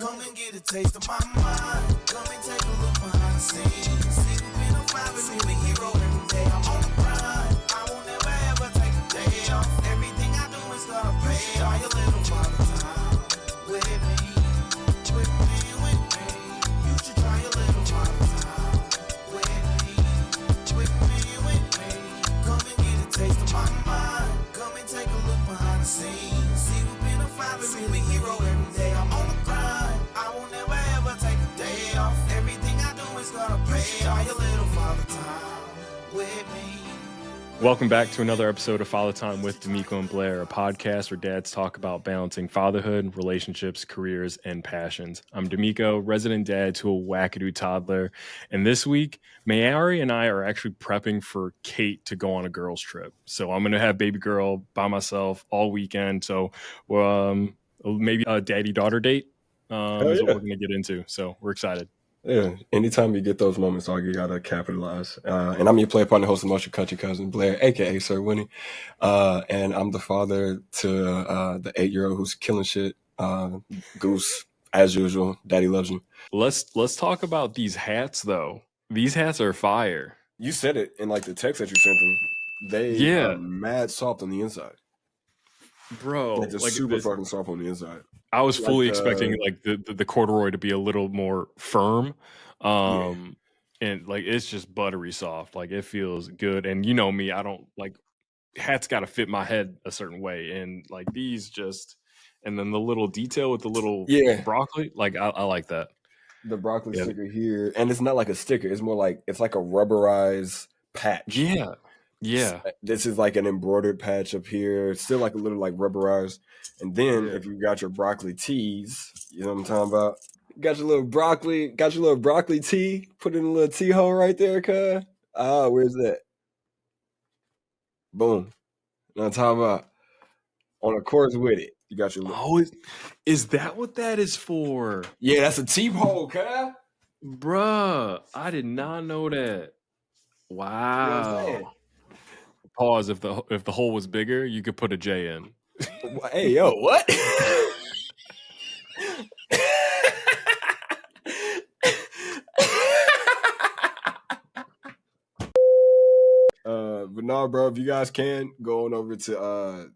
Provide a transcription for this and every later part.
Come and get a taste of my mind. Come and take a look behind the scenes. See who been a five and see me hero every day. I'm on the grind. I won't never ever take a day off. Everything I do is gonna pay off. Your little father time with me, with me, with me. You should try your little father time with me, with me, with me. Come and get a taste of my mind. Come and take a look behind the scenes. See who been a five and see me hero every day. I'm on the grind. I won't never ever take a day off. Everything I do is gonna pay off. Your little father time with me. Welcome back to another episode of Father Time with D'Amico and Blair, a podcast where dads talk about balancing fatherhood, relationships, careers, and passions. I'm D'Amico, resident dad to a wackadoo toddler, and this week, Mayari and I are actually prepping for Kate to go on a girls' trip. So I'm going to have baby girl by myself all weekend. So maybe a daddy-daughter date is what we're going to get into. So we're excited. Yeah, anytime you get those moments, all you gotta capitalize. And I'm your play partner, host of Most Your Country Cousin, Blair, aka Sir Winnie. And I'm the father to the 8-year-old who's killing shit. Goose, as usual. Daddy loves you. Let's talk about these hats though. These hats are fire. You said it in like the text that you sent them. They are mad soft on the inside. Bro, Like just super fucking soft on the inside. I was fully expecting like the corduroy to be a little more firm. And like it's just buttery soft. Like it feels good. And you know me, I don't like hats gotta fit my head a certain way. And like these just and then the little detail with the little broccoli, like I like that. The broccoli sticker here. And it's not like a sticker, it's more like it's like a rubberized patch. Yeah. This is like an embroidered patch up here. Still like a little like rubberized. And then if you got your broccoli tees, you know what I'm talking about? Got your little broccoli tee. Put in a little tea hole right there, cuz. Where's that? Boom. You know what I'm talking about? On a course with it. You got your little... is that what that is for? Yeah, that's a tea hole, cuz. Bruh, I did not know that. Wow. You know Pause. If the hole was bigger, you could put a J in. Hey, yo, what? But no, bro, if you guys can, go on over to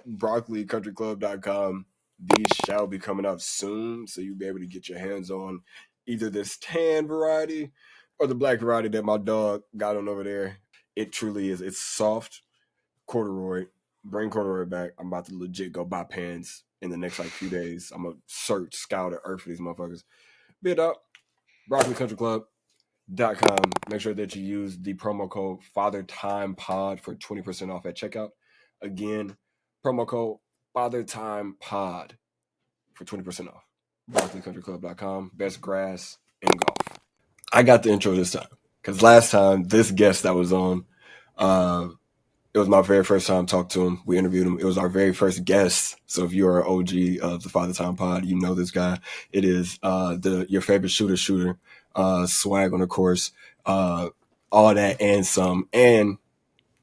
broccoliCountryClub.com. These shall be coming out soon, so you'll be able to get your hands on either this tan variety or the black variety that my dog got on over there. It truly is. It's soft corduroy. Bring corduroy back. I'm about to legit go buy pants in the next like few days. I'm gonna search, scout, or earth for these motherfuckers. Bid up. BroccoliCountryClub.com. Make sure that you use the promo code FatherTimePod for 20% off at checkout. Again, promo code FatherTimePod for 20% off. BroccoliCountryClub.com. Best grass in golf. I got the intro this time because last time this guest that was on, it was my very first time talking to him. We interviewed him. It was our very first guest. So if you're an OG of the Father Time Pod, you know this guy. It is your favorite shooter, swag on the course, all that and some. And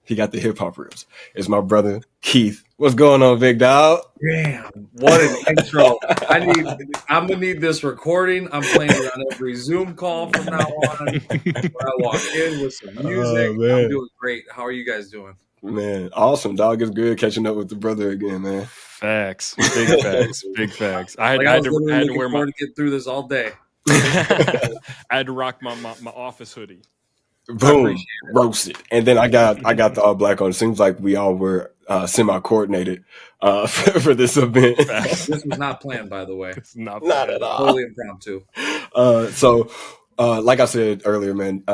he got the hip hop ribs. It's my brother Keith. What's going on, big dog? Damn, what an intro! I'm gonna need this recording. I'm playing it on every Zoom call from now on. When I walk in with some music, I'm doing great. How are you guys doing? Man, awesome, dog. It's good catching up with the brother again, man. Facts, big facts. I had to wear to get through this all day. I had to rock my office hoodie. Boom, roasted. And then I got the all black on. It seems like we all were semi-coordinated for this event. This was not planned, by the way. It's not at all. Totally impromptu. So, like I said earlier, man,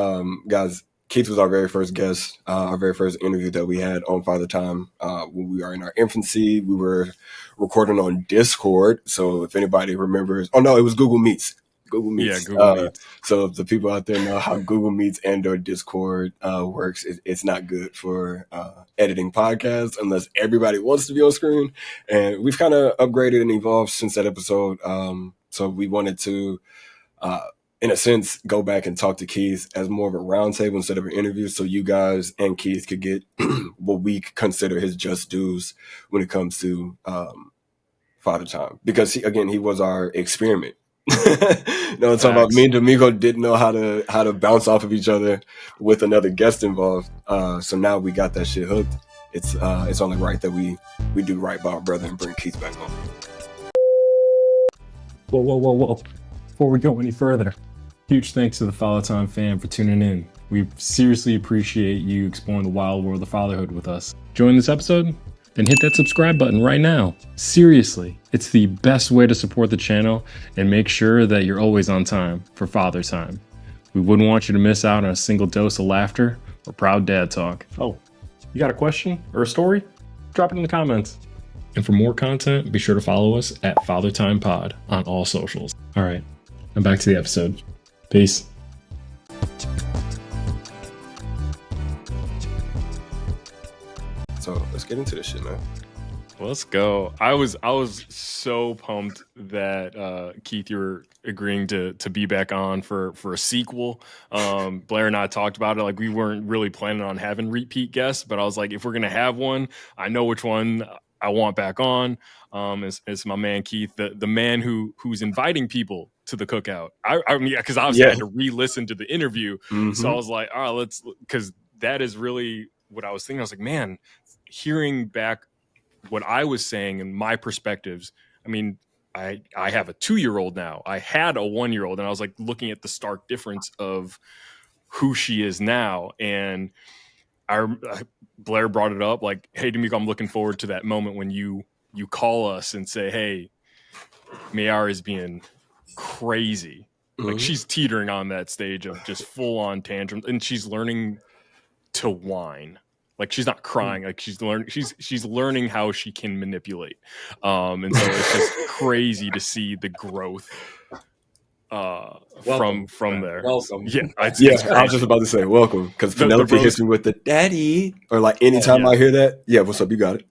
guys, Keith was our very first guest, our very first interview that we had on Father Time. When we were in our infancy, we were recording on Discord. So if anybody remembers, it was Google Meets. Google Meets. Google Meets. So if the people out there know how Google Meets and or Discord works, it's not good for editing podcasts unless everybody wants to be on screen. And we've kind of upgraded and evolved since that episode. So we wanted to, in a sense, go back and talk to Keith as more of a roundtable instead of an interview, so you guys and Keith could get what we consider his just dues when it comes to Father Time. Because he was our experiment. No, I'm talking about me and Domingo didn't know how to bounce off of each other with another guest involved. So now we got that shit hooked. It's only right that we do right by our brother and bring Keith back on. Whoa. Before we go any further, huge thanks to the Follow Time fam for tuning in. We seriously appreciate you exploring the wild world of fatherhood with us. Enjoying this episode? Then hit that subscribe button right now. Seriously, it's the best way to support the channel and make sure that you're always on time for Father Time. We wouldn't want you to miss out on a single dose of laughter or proud dad talk. Oh, you got a question or a story? Drop it in the comments. And for more content, be sure to follow us at Father Time Pod on all socials. All right, now back to the episode. Peace. So let's get into this shit, man. Let's go. I was so pumped that Keith, you were agreeing to be back on for a sequel. Blair and I talked about it. Like, we weren't really planning on having repeat guests, but I was like, if we're gonna have one, I know which one I want back on. It's my man Keith, the man who's inviting people to the cookout. I mean, because obviously I had to re-listen to the interview, so I was like, all right, because that is really what I was thinking. I was like, man, hearing back what I was saying and my perspectives. I mean, I have a 2-year-old now. I had a 1-year-old, and I was like looking at the stark difference of who she is now. And Blair brought it up, like, hey, D'Amico, I'm looking forward to that moment when you call us and say, hey, Mayar is being crazy. Like, she's teetering on that stage of just full on tantrums, and she's learning to whine. Like, she's not crying. Like, she's learning how she can manipulate. And so it's just crazy to see the growth from there. Welcome. Yeah, I was just about to say welcome, because Penelope hits me with the daddy, or like anytime I hear that, yeah, what's up? You got it.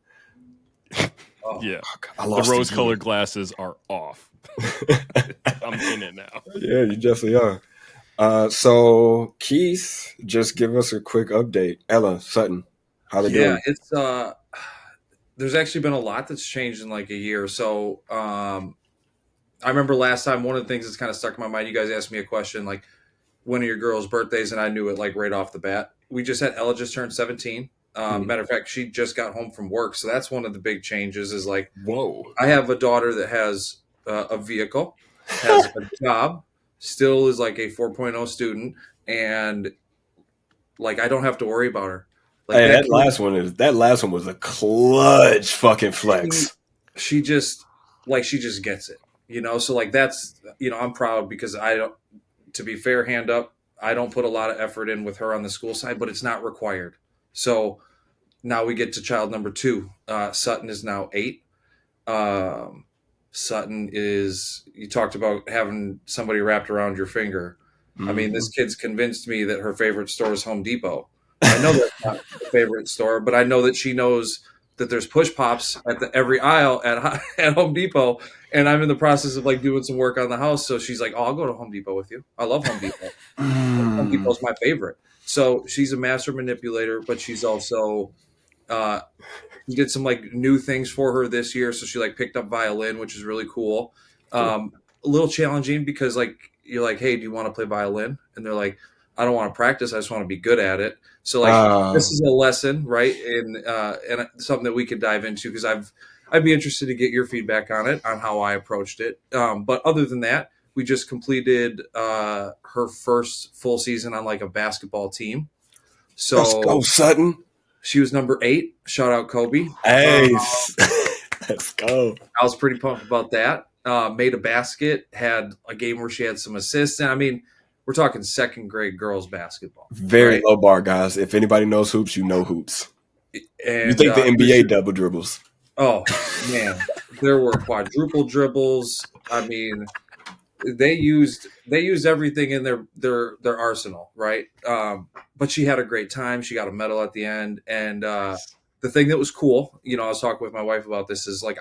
Yeah, the rose-colored glasses are off. I'm in it now. Yeah, you definitely are. So Keith, just give us a quick update. Ella, Sutton, how they doing? It's there's actually been a lot that's changed in like a year. So I remember last time, one of the things that's kind of stuck in my mind, you guys asked me a question like, when are your girls' birthdays? And I knew it like right off the bat. We just had Ella just turned 17. Matter of fact, she just got home from work. So that's one of the big changes is like, whoa, I have a daughter that has a vehicle, has a job, still is like a 4.0 student. And like, I don't have to worry about her. Like, hey, that last one was a clutch fucking flex. She just gets it, you know? So like, that's, you know, I'm proud because to be fair, hand up, I don't put a lot of effort in with her on the school side, but it's not required. So now we get to child number 2. Sutton is now 8. Sutton is, you talked about having somebody wrapped around your finger. I mean, this kid's convinced me that her favorite store is Home Depot. I know that's not her favorite store, but I know that she knows that there's push pops at every aisle at Home Depot. And I'm in the process of like doing some work on the house. So she's like, oh, I'll go to Home Depot with you. I love Home Depot. Home Depot's my favorite. So she's a master manipulator, but she's also, we did some like new things for her this year. So she like picked up violin, which is really cool. A little challenging because like, you're like, hey, do you want to play violin? And they're like, I don't want to practice. I just want to be good at it. So like, this is a lesson, right? And something that we could dive into, because I'd be interested to get your feedback on it, on how I approached it. But other than that, we just completed her first full season on like a basketball team. So let's go, Sutton. She was number 8. Shout out Kobe. Hey, let's go. I was pretty pumped about that. Made a basket, had a game where she had some assists. And I mean, we're talking second grade girls basketball. Very low bar, guys. If anybody knows hoops, you know hoops. And you think the NBA double dribbles. Oh, man. There were quadruple dribbles. I mean, they used everything in their arsenal, right? But she had a great time. She got a medal at the end. And the thing that was cool, you know, I was talking with my wife about this, is like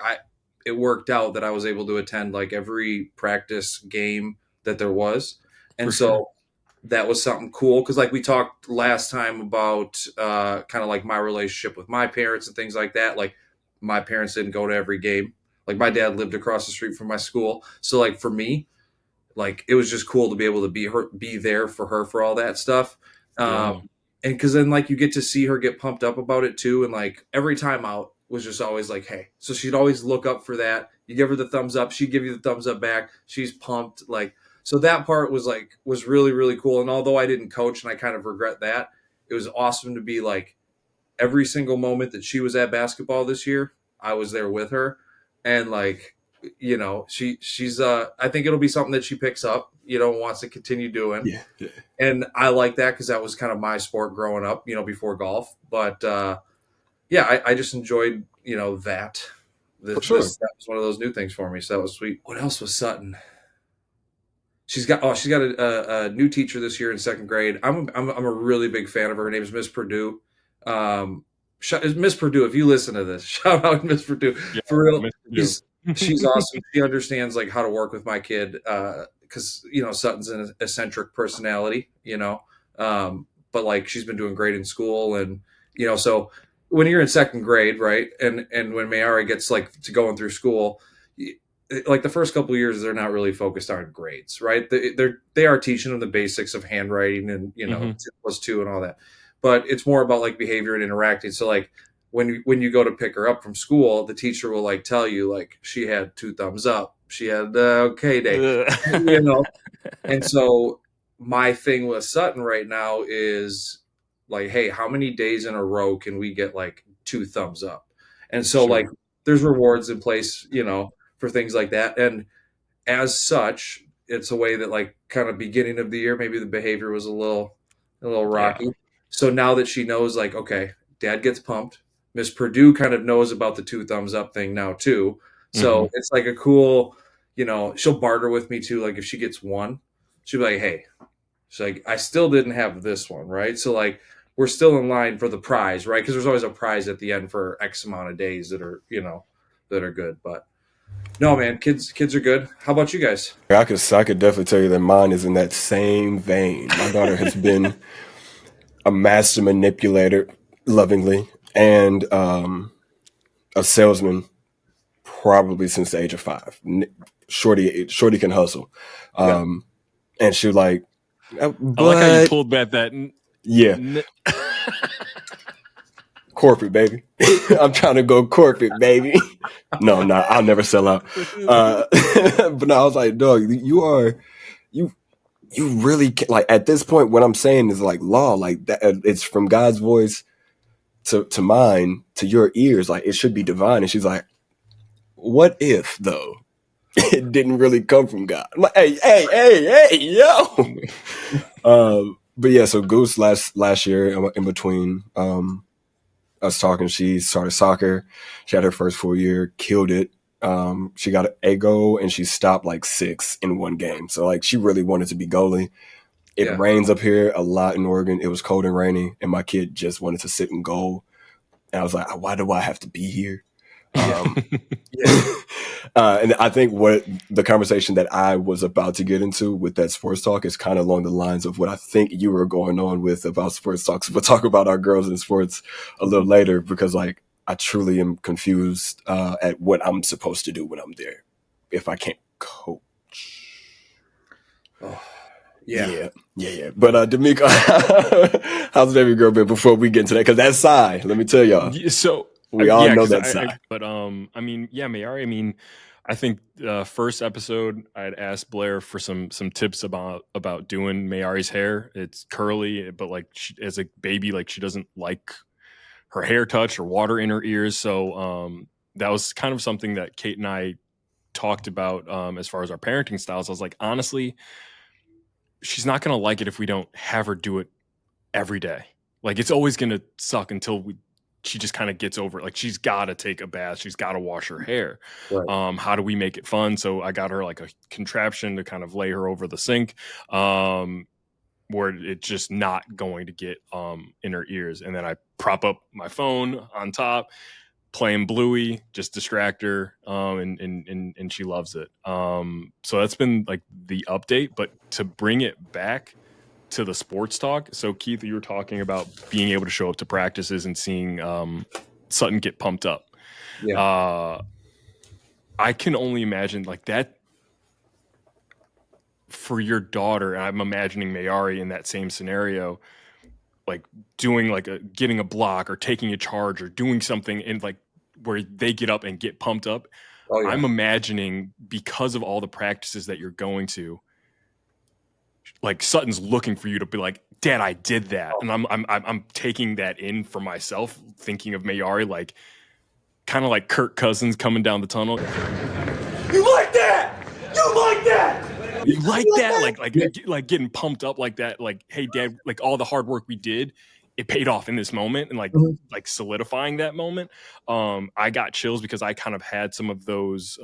it worked out that I was able to attend like every practice game that there was. And so that was something cool, because like we talked last time about kind of like my relationship with my parents and things like that. Like, my parents didn't go to every game. Like, my dad lived across the street from my school. So like for me, like it was just cool to be able to be there for her for all that stuff. Yeah. And because then like you get to see her get pumped up about it too, and like every time out was just always like, hey, so she'd always look up for that. You give her the thumbs up, she'd give you the thumbs up back. She's pumped, like, so that part was really really cool. And although I didn't coach and I kind of regret that, it was awesome to be like every single moment that she was at basketball this year, I was there with her. And like, you know, she's I think it'll be something that she picks up, you know, wants to continue doing. Yeah. And I like that because that was kind of my sport growing up, you know, before golf. But yeah, I just enjoyed, you know, that. For sure. That was one of those new things for me. So that was sweet. What else was Sutton? She's got a new teacher this year in second grade. I'm a really big fan of her. Her name is Miss Purdue. Miss Purdue, if you listen to this, shout out Miss Purdue. Yeah, For real, Miss she's awesome. She understands like how to work with my kid because you know Sutton's an eccentric personality, you know, but like she's been doing great in school, and you know, so when you're in second grade, right, and when Mayara gets like to going through school, like the first couple of years, they're not really focused on grades, right? They are teaching them the basics of handwriting and you know 2+2 and all that, but it's more about like behavior and interacting. So like when you go to pick her up from school, the teacher will like tell you like she had 2 thumbs up, she had okay day, you know. And so my thing with Sutton right now is like, hey, how many days in a row can we get like 2 thumbs up? And so Sure. like there's rewards in place, you know, for things like that. And as such, it's a way that like kind of beginning of the year, maybe the behavior was a little rocky. Yeah. So now that she knows like, okay, dad gets pumped. Miss Purdue kind of knows about the 2 thumbs up thing now too. So it's like a cool, you know, she'll barter with me too. Like if she gets 1, she'll be like, hey, she's like, I still didn't have this one, right? So like we're still in line for the prize, right? Because there's always a prize at the end for X amount of days that are, you know, that are good. But no, man, kids are good. How about you guys? I could definitely tell you that mine is in that same vein. My daughter has been a master manipulator, lovingly, and a salesman probably since the age of 5. Shorty can hustle, and she like. I like how you pulled back that. Yeah. Corporate, baby. I'm trying to go corporate, baby. No, I'll never sell out. But no, I was like, dog, you really can, like at this point, what I'm saying is like law, like that. It's from God's voice to mine to your ears. Like it should be divine. And she's like, what if though? It didn't really come from God. I'm like, hey, yo. But yeah, so Goose last year in between us talking, she started soccer. She had her first full year, killed it. She got a goal and she stopped like 6 in one game. So like she really wanted to be goalie. It rains up here a lot in Oregon. It was cold and rainy, and my kid just wanted to sit in goal. And I was like, why do I have to be here? And I think what the conversation that I was about to get into with that sports talk is kind of along the lines of what I think you were going on with about sports talks. We'll talk about our girls in sports a little later, because like I truly am confused at what I'm supposed to do when I'm there if I can't coach. Oh, yeah. But D'Amico, how's baby girl been before we get into that? Because that's Sai. Let me tell y'all. So we all know that Sai. But I mean, yeah, Mayari. I mean, I think first episode I had asked Blair for some tips about doing Mayari's hair. It's curly, but like as a baby, like she doesn't like her hair touched or water in her ears. So that was kind of something that Kate and I talked about as far as our parenting styles. I was like, honestly, she's not going to like it if we don't have her do it every day. Like it's always going to suck until she just kind of gets over it. Like she's got to take a bath. She's got to wash her hair. Right. How do we make it fun? So I got her like a contraption to kind of lay her over the sink where it's just not going to get in her ears. And then I prop up my phone on top, playing Bluey, just distract her, and she loves it. So that's been like the update. But to bring it back to the sports talk, so Keith, you were talking about being able to show up to practices and seeing Sutton get pumped up. I can only imagine like that for your daughter, I'm imagining Mayari in that same scenario, like doing like getting a block or taking a charge or doing something and like where they get up and get pumped up. Oh, yeah. I'm imagining, because of all the practices that you're going to, like Sutton's looking for you to be like, Dad, I did that. And I'm taking that in for myself, thinking of Mayari, like kind of like Kirk Cousins coming down the tunnel. You like that? You like that? You like that? Like getting pumped up like that. Like, hey, Dad, like all the hard work we did, it paid off in this moment, and like solidifying that moment. I got chills because I kind of had some of those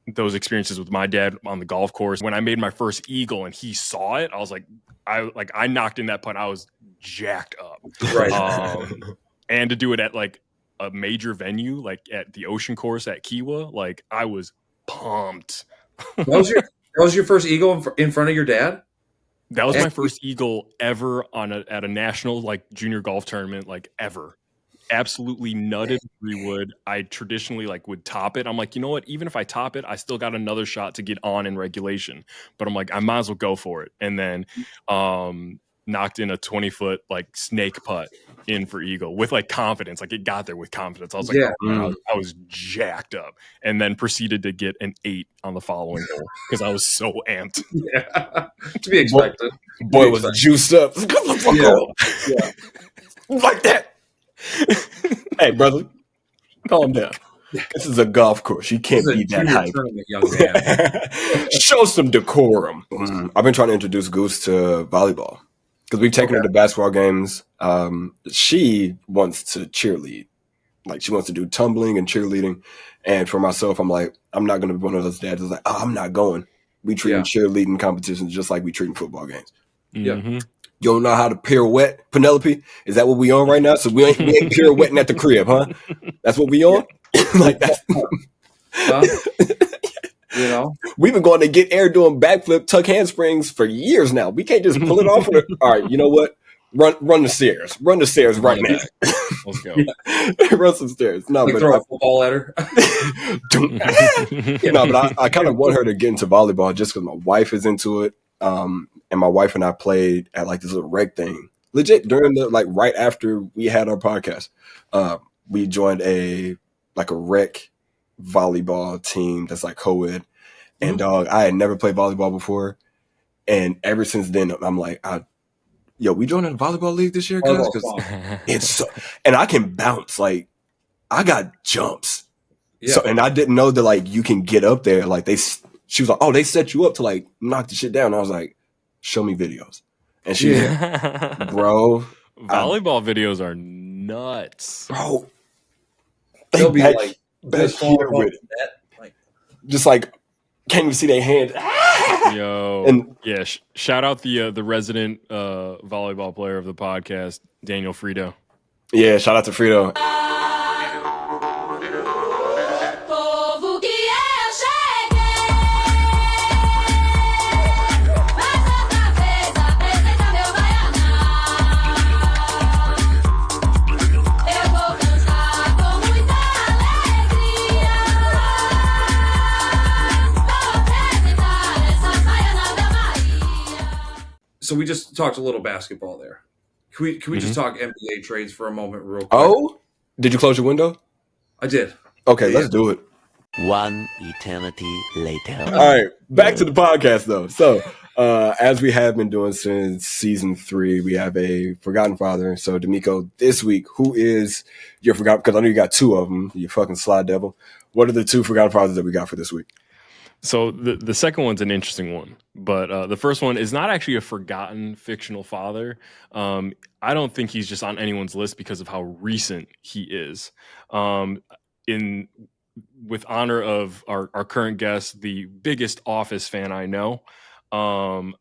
experiences with my dad on the golf course. When I made my first eagle and he saw it, I was like, I knocked in that putt. I was jacked up. Right. And to do it at like a major venue, like at the Ocean Course at Kiwa, like I was pumped. That was your first eagle in front of your dad? That was my first eagle ever at a national like junior golf tournament, like ever. Absolutely nutted 3-wood. I traditionally like would top it. I'm like, you know what? Even if I top it, I still got another shot to get on in regulation. But I'm like, I might as well go for it. And then knocked in a 20-foot like snake putt in for eagle with like confidence. Like it got there with confidence. I was like, I was jacked up. And then proceeded to get an 8 on the following hole because I was so amped. Yeah, to be expected. Boy was juiced up. Get the fuck off. Yeah. Like that. Hey, brother, calm down. This is a golf course. You can't be that hype. Young man. Show some decorum. I've been trying to introduce Goose to volleyball because we've taken her to basketball games. She wants to cheerlead. Like she wants to do tumbling and cheerleading. And for myself, I'm like, I'm not going to be one of those dads that's like, oh, I'm not going. We treating cheerleading competitions just like we treating football games. Yeah. You don't know how to pirouette, Penelope? Is that what we on right now? So we ain't pirouetting at the crib, huh? That's what we on? Like that. You know, we've been going to get air doing backflip, tuck handsprings for years now. We can't just pull it off. All right, you know what? Run the stairs. Run the stairs right now. Let's go. Run some stairs. No, like but throw a football at her. No, but I kind of want her to get into volleyball just because my wife is into it. And my wife and I played at like this little rec thing. Legit during the like right after we had our podcast. We joined a rec volleyball team that's like co-ed. And dog, I had never played volleyball before. And ever since then, I'm like, we joined a volleyball league this year, guys. It's so, and I can bounce. Like I got jumps. Yeah. So, and I didn't know that like you can get up there. Like she was like, oh, they set you up to like knock the shit down. And I was like, show me videos. And she bro. Volleyball videos are nuts. Bro. They'll be like back here with it. Like, just like, can't even see their hands. Yo. And yeah, shout out the resident volleyball player of the podcast, Daniel Frito. Yeah, shout out to Frito. So we just talked a little basketball there. Can we just talk NBA trades for a moment real quick? Oh, did you close your window? I did. Okay, let's do it. One eternity later. All right, back to the podcast though. So as we have been doing since season 3, we have a Forgotten Father. So D'Amico, this week, who is your Forgotten? Because I know you got 2 of them, you fucking sly devil. What are the 2 Forgotten Fathers that we got for this week? So the second one's an interesting one, but the first one is not actually a forgotten fictional father. I don't think he's just on anyone's list because of how recent he is. With honor of our current guest, the biggest Office fan I know, I'm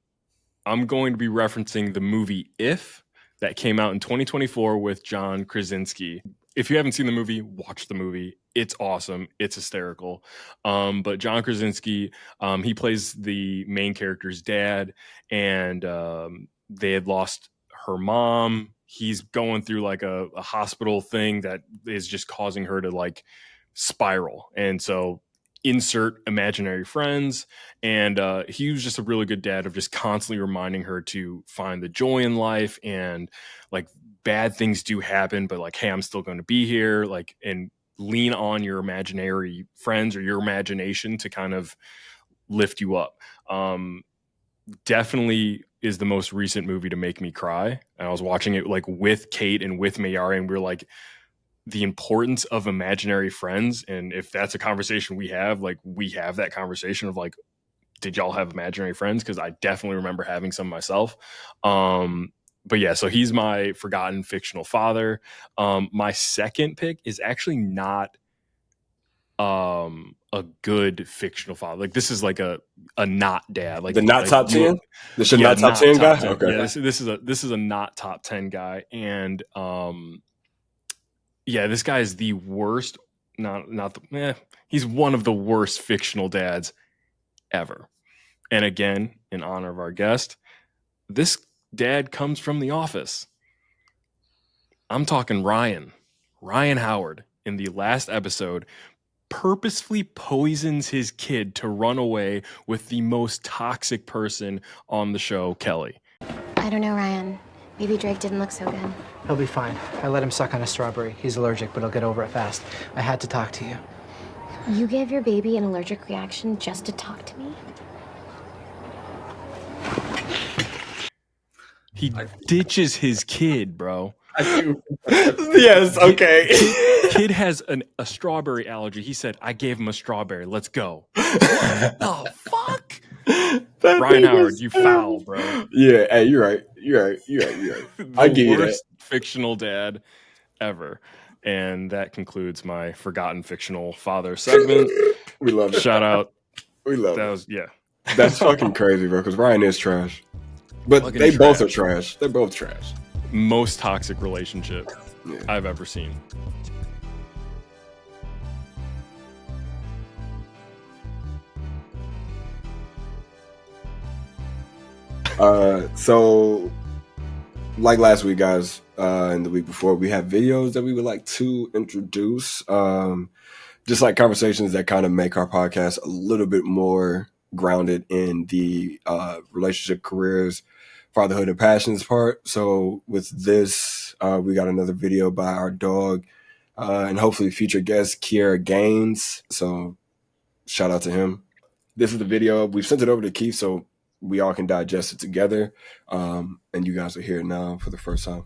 going to be referencing the movie If that came out in 2024 with John Krasinski. If you haven't seen the movie, watch the movie. It's awesome. It's hysterical. But John Krasinski, he plays the main character's dad, and they had lost her mom. He's going through like a hospital thing that is just causing her to like spiral. And so insert imaginary friends. And he was just a really good dad of just constantly reminding her to find the joy in life, and like bad things do happen, but like, hey, I'm still going to be here, like, and lean on your imaginary friends or your imagination to kind of lift you up. Definitely is the most recent movie to make me cry. And I was watching it like with Kate and with Mayari, and we are like, the importance of imaginary friends. And if that's a conversation we have, like, we have that conversation of like, did y'all have imaginary friends? Because I definitely remember having some myself. But yeah, so he's my forgotten fictional father. My second pick is actually not a good fictional father. Like, this is like a not dad. Like the not like top 10. This should not top not 10 guy. 10. Okay. Yeah, this is a not top 10 guy, and yeah, this guy is the worst. He's one of the worst fictional dads ever. And again, in honor of our guest, this dad comes from The Office. I'm talking Ryan Howard. In the last episode, purposefully poisons his kid to run away with the most toxic person on the show, Kelly. I don't know, Ryan. Maybe Drake didn't look so good. He'll be fine. I let him suck on a strawberry. He's allergic, but he'll get over it fast. I had to talk to you. You gave your baby an allergic reaction just to talk to me? He ditches his kid, bro. Yes, okay. Kid has a strawberry allergy. He said, I gave him a strawberry. Let's go. What the fuck? Ryan Howard, you foul, bro. Yeah, hey, you're right. I give you that. Worst fictional dad ever. And that concludes my forgotten fictional father segment. We love it. Shout out. We love That it. was, yeah. That's fucking crazy, bro, because Ryan is trash. But Fucking they trash. both are trash. They're both trash. Most toxic relationship Yeah. I've ever seen. So like last week, guys, and the week before, we have videos that we would like to introduce. Just like conversations that kind of make our podcast a little bit more grounded in the relationship, careers, fatherhood, and passions part. So with this, we got another video by our dog and hopefully future guest, Keir Gaines. So shout out to him. This is the video. We've sent it over to Keith so we all can digest it together. And you guys are here now for the first time.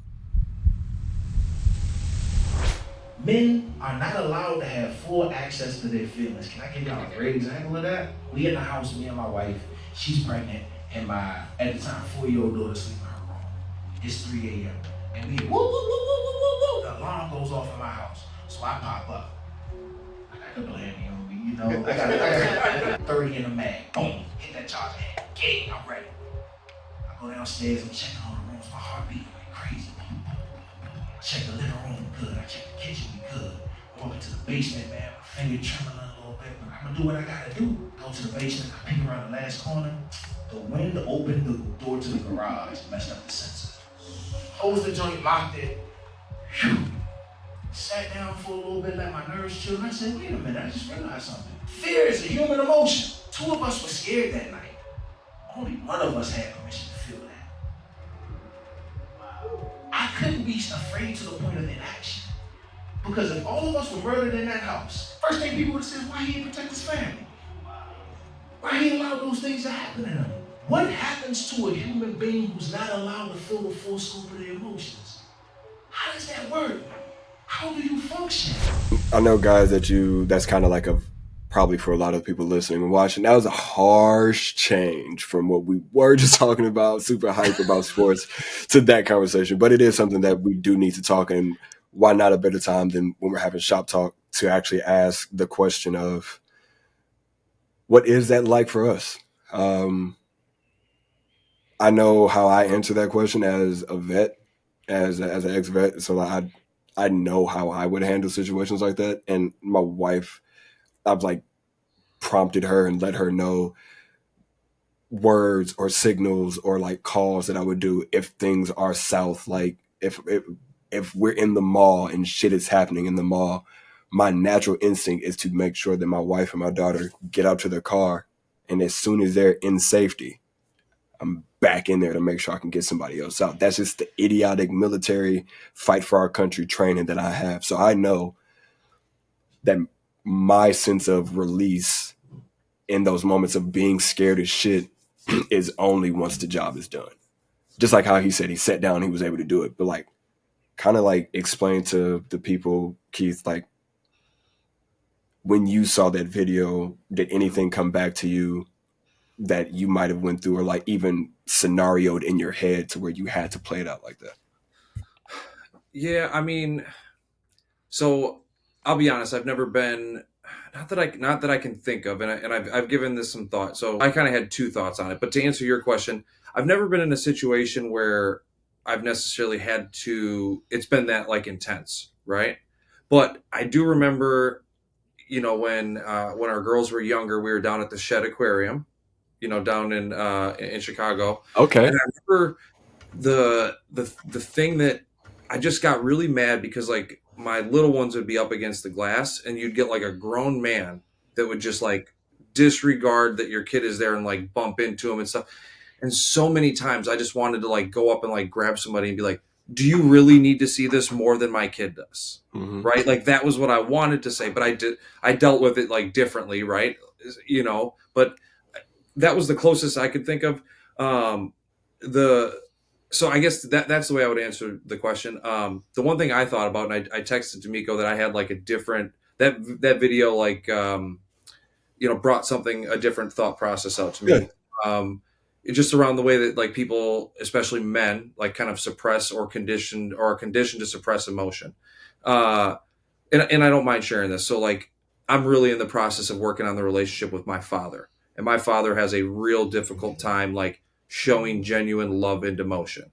Men are not allowed to have full access to their feelings. Can I give y'all a great example of that? We in the house, me and my wife, she's pregnant, and my, at the time, 4-year-old daughter sleeping in her room. It's 3 a.m. And we hear whoop, whoop, whoop, whoop, whoop, whoop, whoop. The alarm goes off in my house. So I pop up. I got the blammy on me, you know. I got 30 in the mag. Boom, hit that charger head. Gang, I'm ready. I go downstairs, I'm checking all the rooms, my heart beating like crazy. I check the living room, good. I check the kitchen, we good. I walk into the basement, man, my finger trembling a little bit, but I'm gonna do what I gotta do. Go to the basement, I peek around the last corner. The wind opened the door to the garage, messed up the sensor. Closed the joint, locked it. Whew. Sat down for a little bit, let my nerves chill, and I said, wait a minute, I just realized something. Fear is a human emotion. 2 of us were scared that night. Only one of us had permission to feel that. I couldn't be afraid to the point of inaction. Because if all of us were murdered in that house, first thing people would have said is why he didn't protect his family? Why he allowed those things to happen to him? What happens to a human being who's not allowed to feel the full scope of their emotions? How does that work? How do you function? I know, guys, that's kind of like probably for a lot of people listening and watching, that was a harsh change from what we were just talking about, super hype about sports, to that conversation. But it is something that we do need to talk, and why not a better time than when we're having shop talk to actually ask the question of what is that like for us? I know how I answer that question as a vet, as an ex-vet, so I know how I would handle situations like that. And my wife, I've like prompted her and let her know words or signals or like calls that I would do if things are south. Like if we're in the mall and shit is happening in the mall, my natural instinct is to make sure that my wife and my daughter get out to their car, and as soon as they're in safety, I'm back in there to make sure I can get somebody else out. That's just the idiotic military fight for our country training that I have. So I know that my sense of release in those moments of being scared as shit is only once the job is done. Just like how he said he sat down, he was able to do it. But like, kind of like explain to the people, Keith, like when you saw that video, did anything come back to you that you might have went through, or like even scenarioed in your head to where you had to play it out like that? Yeah, I mean, so I'll be honest, I've never been, not that I can think of, and I've given this some thought. So I kind of had two thoughts on it. But to answer your question, I've never been in a situation where I've necessarily had to. It's been that like intense, right? But I do remember, when our girls were younger, we were down at the Shed Aquarium, down in Chicago. Okay. And I remember the thing that I just got really mad because like my little ones would be up against the glass and you'd get like a grown man that would just like disregard that your kid is there and like bump into him and stuff. And so many times I just wanted to like go up and like grab somebody and be like, do you really need to see this more than my kid does? Mm-hmm. Right? Like that was what I wanted to say, but I dealt with it like differently, right? But that was the closest I could think of. So I guess that's the way I would answer the question. The one thing I thought about, and I texted D'Amico that I had like a different, that video, like, brought a different thought process out to me. It's just around the way that like people, especially men, like kind of suppress or are conditioned to suppress emotion. And I don't mind sharing this. So like, I'm really in the process of working on the relationship with my father, and my father has a real difficult time, like showing genuine love and emotion.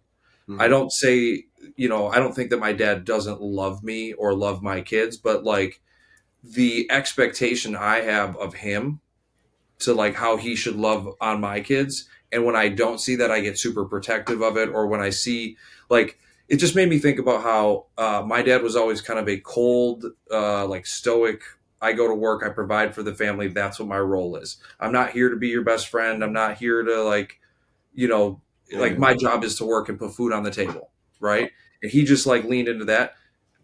Mm-hmm. I don't say, I don't think that my dad doesn't love me or love my kids, but like the expectation I have of him to like how he should love on my kids. And when I don't see that, I get super protective of it. Or when I see like, it just made me think about how my dad was always kind of a cold, like stoic. I go to work, I provide for the family. That's what my role is. I'm not here to be your best friend. I'm not here to like, like my job is to work and put food on the table. Right. And he just like leaned into that.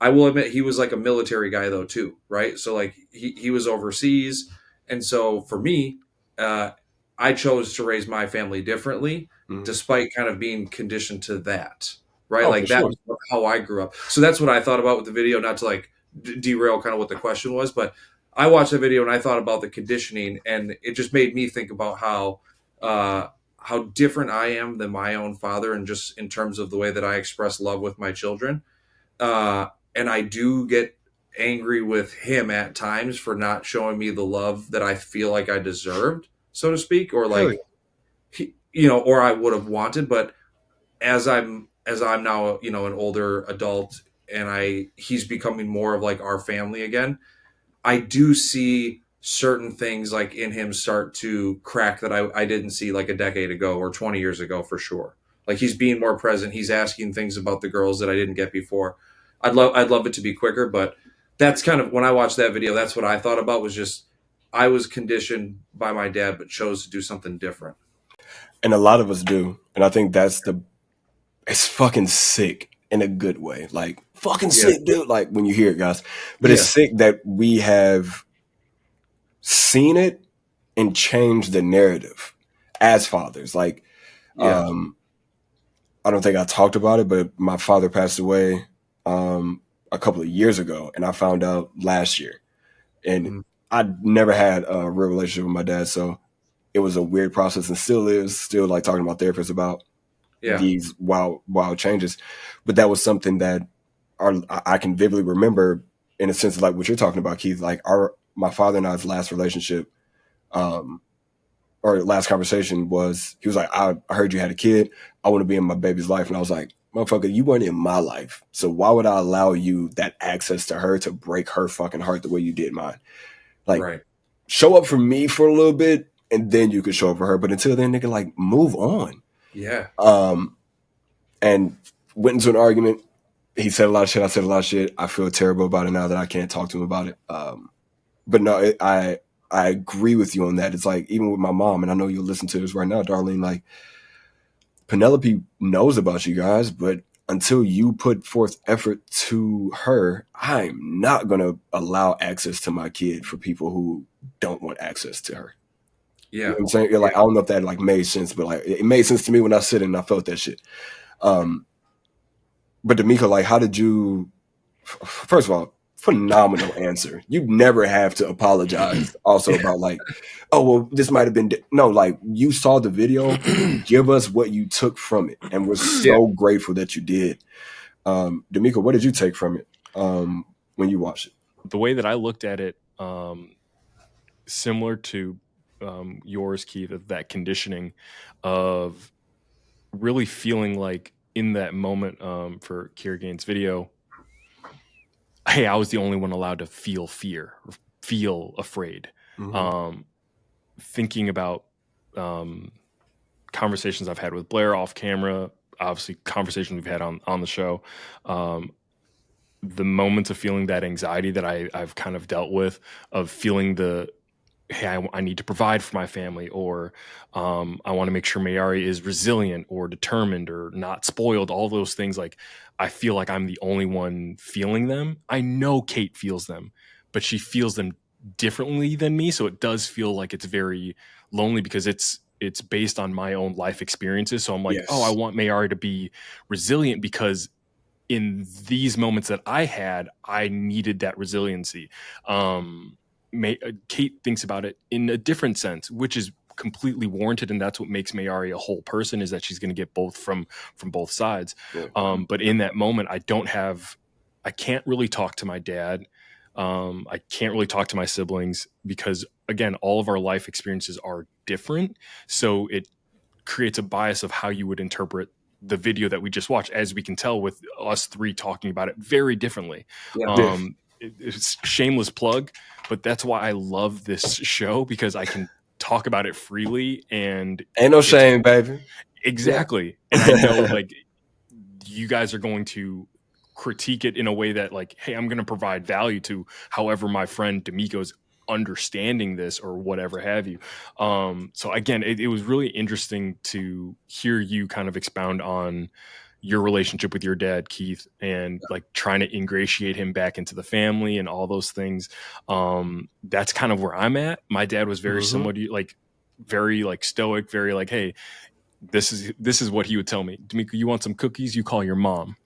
I will admit he was like a military guy though too. Right. So like he was overseas. And so for me, I chose to raise my family differently, despite kind of being conditioned to that. Right. Like that was how I grew up. So that's what I thought about with the video, not to like derail kind of what the question was, but I watched the video and I thought about the conditioning, and it just made me think about how different I am than my own father, and just in terms of the way that I express love with my children. And I do get angry with him at times for not showing me the love that I feel like I deserved, so to speak, or like, or I would have wanted. But as I'm now, an older adult, and he's becoming more of like our family again, I do see certain things like in him start to crack that I didn't see like a decade ago or 20 years ago for sure. Like he's being more present. He's asking things about the girls that I didn't get before. I'd love it to be quicker, but that's kind of when I watched that video, that's what I thought about, was just I was conditioned by my dad, but chose to do something different. And a lot of us do. And I think it's fucking sick in a good way. Like fucking sick, dude. Like when you hear it, guys. But it's sick that we have seen it and changed the narrative as fathers. Like, I don't think I talked about it, but my father passed away a couple of years ago, and I found out last year. And I'd never had a real relationship with my dad, so it was a weird process, and still like talking to my therapist about these wild changes. But that was something that I can vividly remember, in a sense of like what you're talking about, Keith. Like my father and I's last relationship, or last conversation was, he was like, I heard you had a kid. I want to be in my baby's life. And I was like, motherfucker, you weren't in my life. So why would I allow you that access to her to break her fucking heart the way you did mine? Like, show up for me for a little bit, and then you could show up for her. But until then, nigga, like, move on. Yeah. And went into an argument. he said a lot of shit. I said a lot of shit. I feel terrible about it now that I can't talk to him about it. But no, I agree with you on that. It's like, even with my mom, and I know you'll listen to this right now, Darlene, like, Penelope knows about you guys, but until you put forth effort to her, I'm not going to allow access to my kid for people who don't want access to her. Yeah. You know what I'm saying? Like, I don't know if that like made sense, but like it made sense to me when I sit and I felt that shit. But D'Amico, like, how did you, first of all, phenomenal answer. You never have to apologize also about like, oh, well, this might have been, no, like, you saw the video, give us what you took from it. And we're so grateful that you did. D'Amico, what did you take from it when you watched it? The way that I looked at it, similar to yours, Keith, of that conditioning of really feeling like in that moment for Keir Gaines' video, hey, I was the only one allowed to feel fear or feel afraid. Thinking about conversations I've had with Blair off camera, obviously conversations we've had on the show, the moments of feeling that anxiety that I've kind of dealt with, of feeling the, hey, I need to provide for my family, or I want to make sure Mayari is resilient or determined or not spoiled, all those things. Like, I feel like I'm the only one feeling them. I know Kate feels them, but she feels them differently than me. So it does feel like it's very lonely because it's based on my own life experiences. So I'm like, oh, I want Mayari to be resilient because in these moments that I had, I needed that resiliency. Kate thinks about it in a different sense, which is completely warranted, and that's what makes Mayari a whole person, is that she's going to get both from both sides. But in that moment, I can't really talk to my dad. I can't really talk to my siblings because, again, all of our life experiences are different. So it creates a bias of how you would interpret the video that we just watched, as we can tell with us three talking about it very differently. It's shameless plug, but that's why I love this show, because I can talk about it freely, and ain't no shame, baby. Exactly. And I know like you guys are going to critique it in a way that like, hey, I'm going to provide value to however my friend D'Amico's understanding this or whatever have you. So again, it was really interesting to hear you kind of expound on your relationship with your dad, Keith, and like trying to ingratiate him back into the family and all those things. That's kind of where I'm at. My dad was very similar to you, like very like stoic, very like, hey, this is what he would tell me. D'Amico, you want some cookies? You call your mom.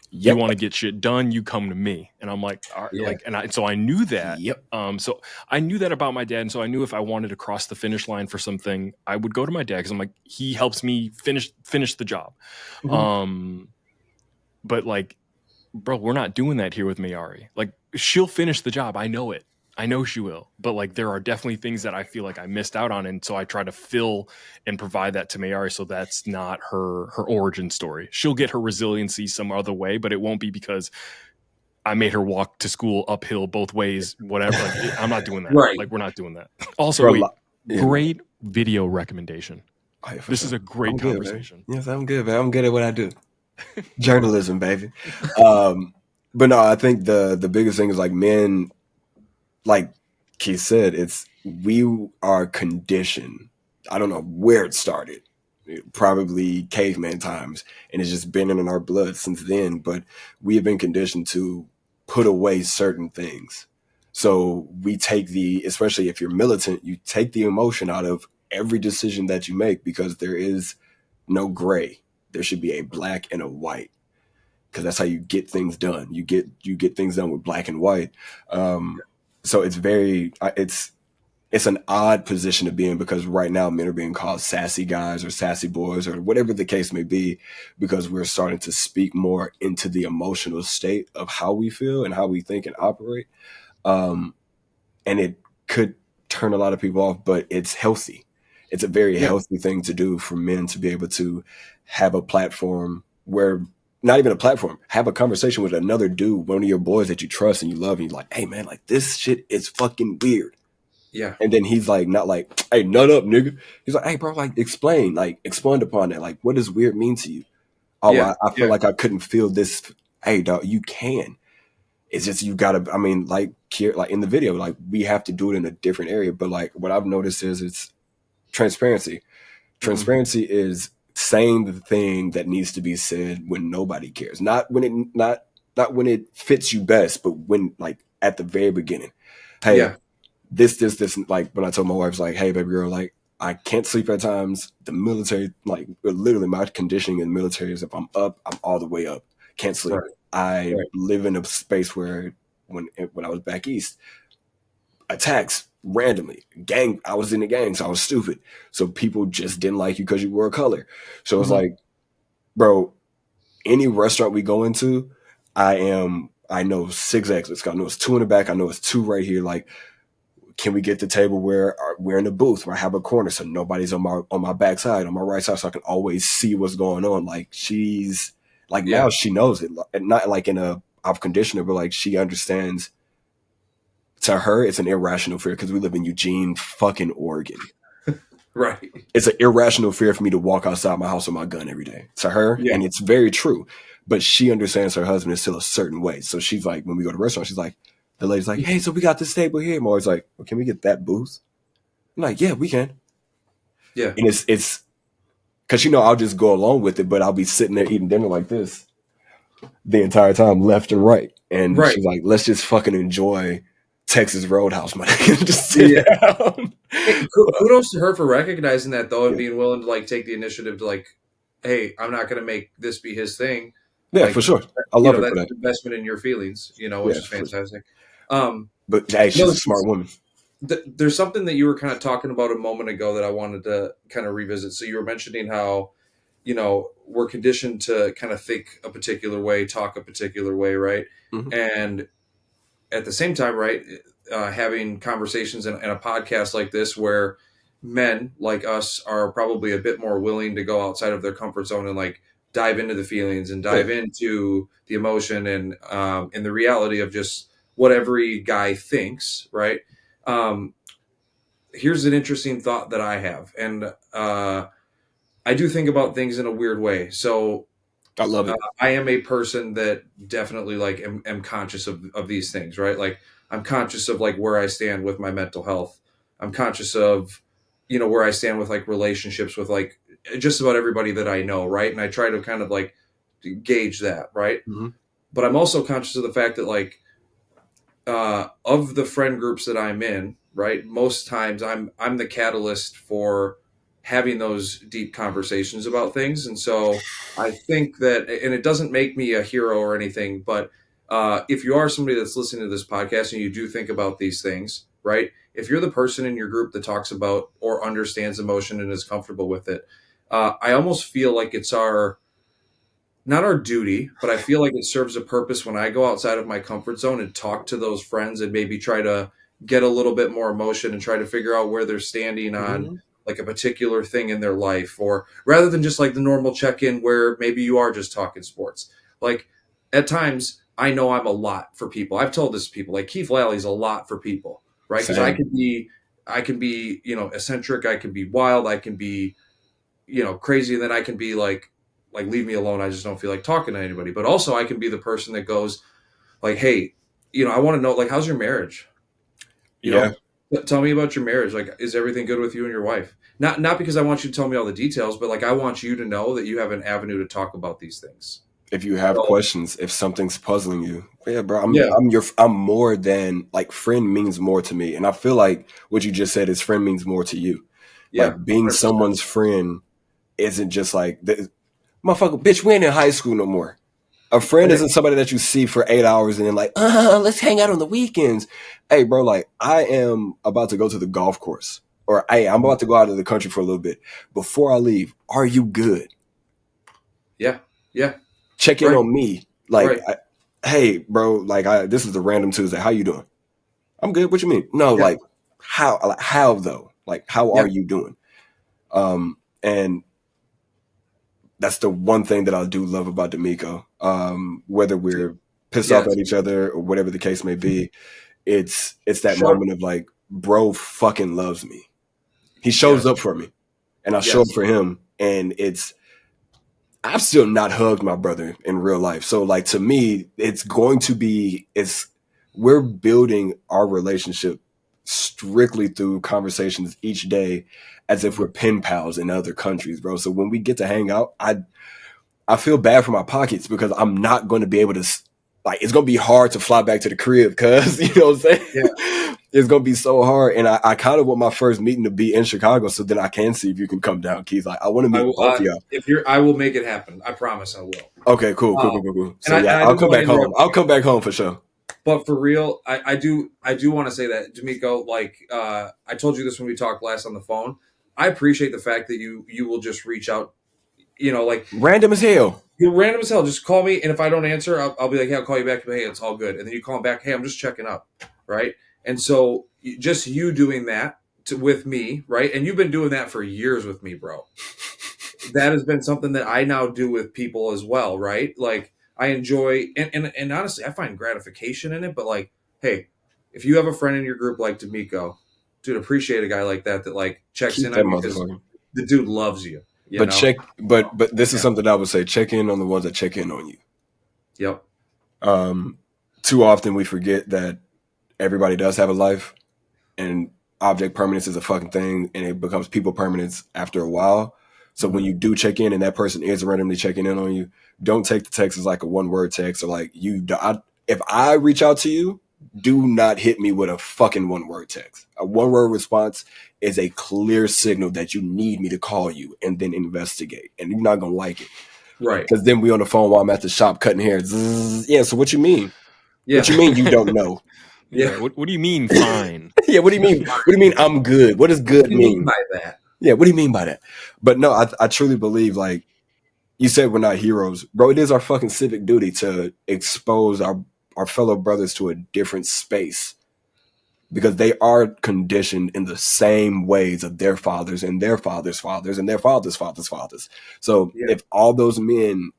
You want to get shit done, you come to me. And I'm like, all right, so I knew that. So I knew that about my dad. And so I knew if I wanted to cross the finish line for something, I would go to my dad, because I'm like, he helps me finish the job. But like, bro, we're not doing that here with Mayari. Like, she'll finish the job. I know it. I know she will. But like, there are definitely things that I feel like I missed out on. And so I try to fill and provide that to Mayari. So that's not her origin story. She'll get her resiliency some other way, but it won't be because I made her walk to school uphill both ways, whatever. Like, I'm not doing that. Like, we're not doing that. Also, great video recommendation. This is a great conversation. Yes, I'm good, man. I'm good at what I do. Journalism, baby. But no, I think the biggest thing is like, men, like Keith said, we are conditioned. I don't know where it started, probably caveman times, and it's just been in our blood since then. But we have been conditioned to put away certain things. So we take especially if you're militant, you take the emotion out of every decision that you make, because there is no gray. There should be a black and a white, because that's how you get things done. You get things done with black and white. So it's an odd position to be in, because right now men are being called sassy guys or sassy boys or whatever the case may be, because we're starting to speak more into the emotional state of how we feel and how we think and operate. And it could turn a lot of people off, but it's healthy. It's a very healthy thing to do for men to be able to have a platform where, not even a platform, have a conversation with another dude, one of your boys that you trust and you love, and you're like, hey man, like, this shit is fucking weird. And then he's like, not like, hey, nut up, nigga. He's like, hey bro, like, expand upon that. Like, what does weird mean to you? I feel like I couldn't feel this hey, dog, you can. It's just you gotta. I mean, like in the video, like we have to do it in a different area. But like what I've noticed is it's transparency. Transparency is saying the thing that needs to be said when nobody cares. Not when it fits you best, but when like at the very beginning. Hey, this. Like when I told my wife, it's like, hey, baby girl, like I can't sleep at times. The military, like literally, my conditioning in the military is if I'm up, I'm all the way up. Can't sleep. Right. I live in a space where when I was back east, attacks randomly. I was in the gang, so I was stupid. So people just didn't like you because you wore a color. So it's like, bro, any restaurant we go into, I know 6 exits. I know it's 2 in the back. I know it's 2 right here. Like, can we get the table where we're in the booth where I have a corner so nobody's on my backside, on my right side, so I can always see what's going on. Like she's like now she knows it, and not like in a I've conditioned her, but like she understands. To her, it's an irrational fear because we live in Eugene, fucking Oregon. Right. It's an irrational fear for me to walk outside my house with my gun every day. To her, and it's very true. But she understands her husband is still a certain way. So she's like, when we go to a restaurant, she's like, the lady's like, hey, so we got this table here. I'm always like, well, can we get that booth? I'm like, yeah, we can. Yeah. And it's because, I'll just go along with it, but I'll be sitting there eating dinner like this the entire time, left and right. And she's like, let's just fucking enjoy Texas Roadhouse, my nigga. Just sit down. Hey, kudos to her for recognizing that, though, and being willing to like take the initiative to like, hey, I'm not going to make this be his thing. Yeah, like, for sure. I love her that's for that. investment in your feelings, which is fantastic. But hey, she's a smart woman. There's something that you were kind of talking about a moment ago that I wanted to kind of revisit. So you were mentioning how, we're conditioned to kind of think a particular way, talk a particular way, right? And at the same time, right, having conversations in a podcast like this where men like us are probably a bit more willing to go outside of their comfort zone and like dive into the feelings and dive into the emotion and the reality of just what every guy thinks, right? Here's an interesting thought that I have. And I do think about things in a weird way. So I love it. I am a person that definitely like am conscious of these things, right? Like I'm conscious of like where I stand with my mental health. I'm conscious of, where I stand with like relationships with like just about everybody that I know, right? And I try to kind of like gauge that, right? But I'm also conscious of the fact that like of the friend groups that I'm in, right? Most times I'm the catalyst for having those deep conversations about things. And so I think that, and it doesn't make me a hero or anything, but if you are somebody that's listening to this podcast and you do think about these things, right? If you're the person in your group that talks about or understands emotion and is comfortable with it, I almost feel like it's not our duty, but I feel like it serves a purpose when I go outside of my comfort zone and talk to those friends and maybe try to get a little bit more emotion and try to figure out where they're standing on like a particular thing in their life, or rather than just like the normal check-in where maybe you are just talking sports. Like at times I know I'm a lot for people. I've told this to people, like Keith Lally's a lot for people, right? Because I can be, eccentric, I can be wild, I can be, crazy, and then I can be like leave me alone. I just don't feel like talking to anybody. But also I can be the person that goes like, hey, I want to know, like, how's your marriage? You know, tell me about your marriage. Like, is everything good with you and your wife? Not because I want you to tell me all the details, but like I want you to know that you have an avenue to talk about these things. If you have questions, if something's puzzling you, bro, I'm more than like friend means more to me. And I feel like what you just said is friend means more to you. Yeah, like being 100%. Someone's friend isn't just like motherfucker, bitch, we ain't in high school no more. A friend isn't somebody that you see for 8 hours and then like, let's hang out on the weekends. Hey, bro, like I am about to go to the golf course, or hey, I'm about to go out of the country for a little bit. Before I leave, are you good? Yeah. Check in on me. Like, hey, bro, like this is a random Tuesday. How you doing? I'm good. What you mean? No, like how though? Like, how are you doing? And that's the one thing that I do love about D'Amico. Whether we're pissed off at each other or whatever the case may be, it's that moment of like, bro fucking loves me. He shows up for me and I show up for him. And I've still not hugged my brother in real life. So like to me, we're building our relationship strictly through conversations each day as if we're pen pals in other countries, bro. So when we get to hang out, I feel bad for my pockets because I'm not going to be able to like it's going to be hard to fly back to the crib because you know what I'm saying? Yeah. It's going to be so hard. And I kind of want my first meeting to be in Chicago so then I can see if you can come down, Keith. Like I want to I meet will, both of y'all. I will make it happen. I promise I will. Okay, cool. So And yeah, I I'll didn't come want to back home. interrupt I'll you, come back home for sure. but for real, I do want to say that, D'Amico, like I told you this when we talked last on the phone. I appreciate the fact that you will just reach out, like Random as hell. you're random as hell. Just call me, and if I don't answer, I'll be like, hey, I'll call you back. Hey, it's all good. And then you call me back. Hey, I'm just checking up, right? And so just you doing that with me, right? And you've been doing that for years with me, bro. That has been something that I now do with people as well, right? Like I enjoy, and honestly, I find gratification in it. But like, hey, if you have a friend in your group like D'Amico, dude, appreciate a guy like that like checks Keep in that on you because motherfucker. the dude loves you. You But know? but this is Yeah. something I would say. Check in on the ones that check in on you. Yep. Too often we forget that everybody does have a life, and object permanence is a fucking thing, and it becomes people permanence after a while. So when you do check in and that person is randomly checking in on you, don't take the text as like a one word text or like if I reach out to you, do not hit me with a fucking one word text. A one word response is a clear signal that you need me to call you and then investigate, and you're not gonna like it. Right. Because then we on the phone while I'm at the shop cutting hair. Zzz, yeah. So what you mean? Yeah. What you mean you don't know? Yeah. Yeah. What do you mean fine? Yeah. What do you mean? What do you mean I'm good? What does What good do you mean mean? by that? Yeah. What do you mean by that? But no, I truly believe like you said, we're not heroes, bro. It is our fucking civic duty to expose our fellow brothers to a different space because they are conditioned in the same ways of their fathers and their fathers' fathers and their fathers' fathers' fathers. So Yeah. if all those men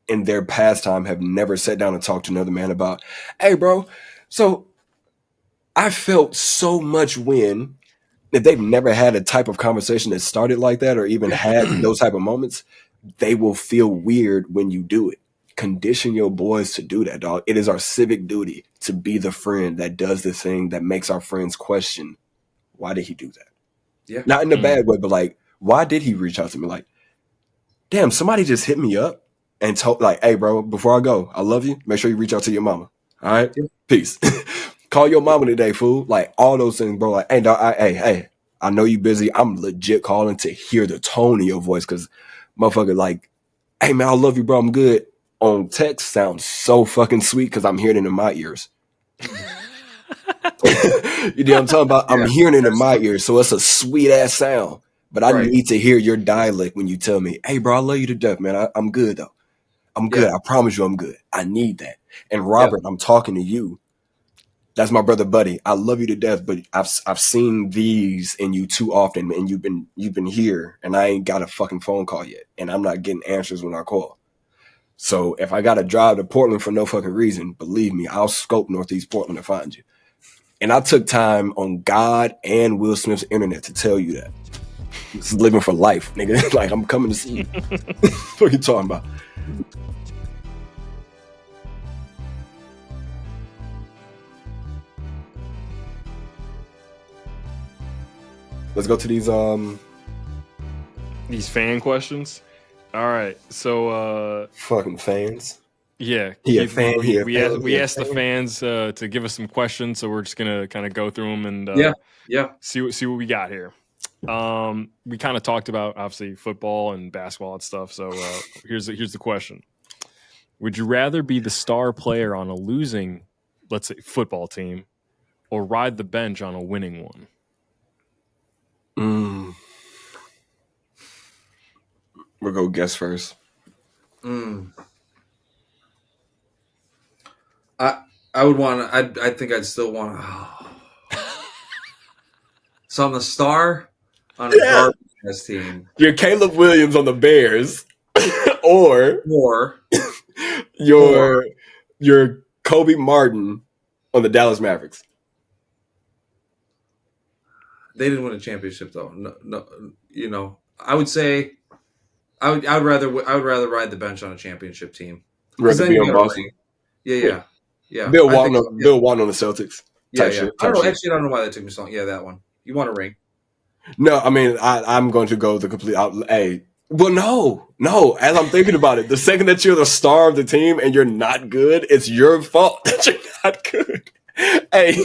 in their pastime have never sat down and talked to another man about, hey, bro, so I felt so much when, if they've never had a type of conversation that started like that or even had those type of moments, they will feel weird when you do it. Condition your boys to do that, dog. It is our civic duty to be the friend that does the thing that makes our friends question, why did he do that? Yeah. Not in a bad way, but like, why did he reach out to me? Like, damn, somebody just hit me up and told, like, hey, bro, before I go, I love you. Make sure you reach out to your mama. All right? Yeah. Peace. Call your mama today, fool. Like, all those things, bro. Like, hey, dog, hey, I know you busy. I'm legit calling to hear the tone of your voice because motherfucker, like, hey, man, I love you, bro. I'm good. On text sounds so fucking sweet because I'm hearing it in my ears. You know what I'm talking about? Yeah. I'm hearing it in my ears, so it's a sweet ass sound. But I Right. need to hear your dialect when you tell me, hey, bro, I love you to death, man. I'm good, though. I'm good. Yeah. I promise you I'm good. I need that. And Robert, I'm talking to you. That's my brother Buddy. I love you to death, but I've seen these in you too often, and you've been here, and I ain't got a fucking phone call yet, and I'm not getting answers when I call. So if I gotta drive to Portland for no fucking reason, believe me, I'll scope Northeast Portland to find you. And I took time on God and Will Smith's internet to tell you that. This is living for life, nigga. Like, I'm coming to see you. What are you talking about? Let's go to These fan questions. All right. So fucking fans. yeah, He a Keith, fan, he a fan, we he a asked the fan. fans to give us some questions, so we're just gonna kind of go through them and Yeah. see what we got here. We kind of talked about obviously football and basketball and stuff. So here's the question: would you rather be the star player on a losing, let's say, football team, or ride the bench on a winning one? We'll go guess first. I would want to. I think I'd still want to. So I'm a star on a garbage ass team, You're Caleb Williams on the Bears, or or you're Kobe Martin on the Dallas Mavericks. they didn't win a championship though. No, I would say I would rather ride the bench on a championship team. Rather be on Boston. Yeah. Bill Walton on the Celtics. Yeah. Shit, I don't know. shit. Actually, I don't know why that took me so long. Yeah, that one. You want a ring? No, I mean I'm going to go the complete. No. As I'm thinking about it, the second that you're the star of the team and you're not good, it's your fault that you're not good. Hey,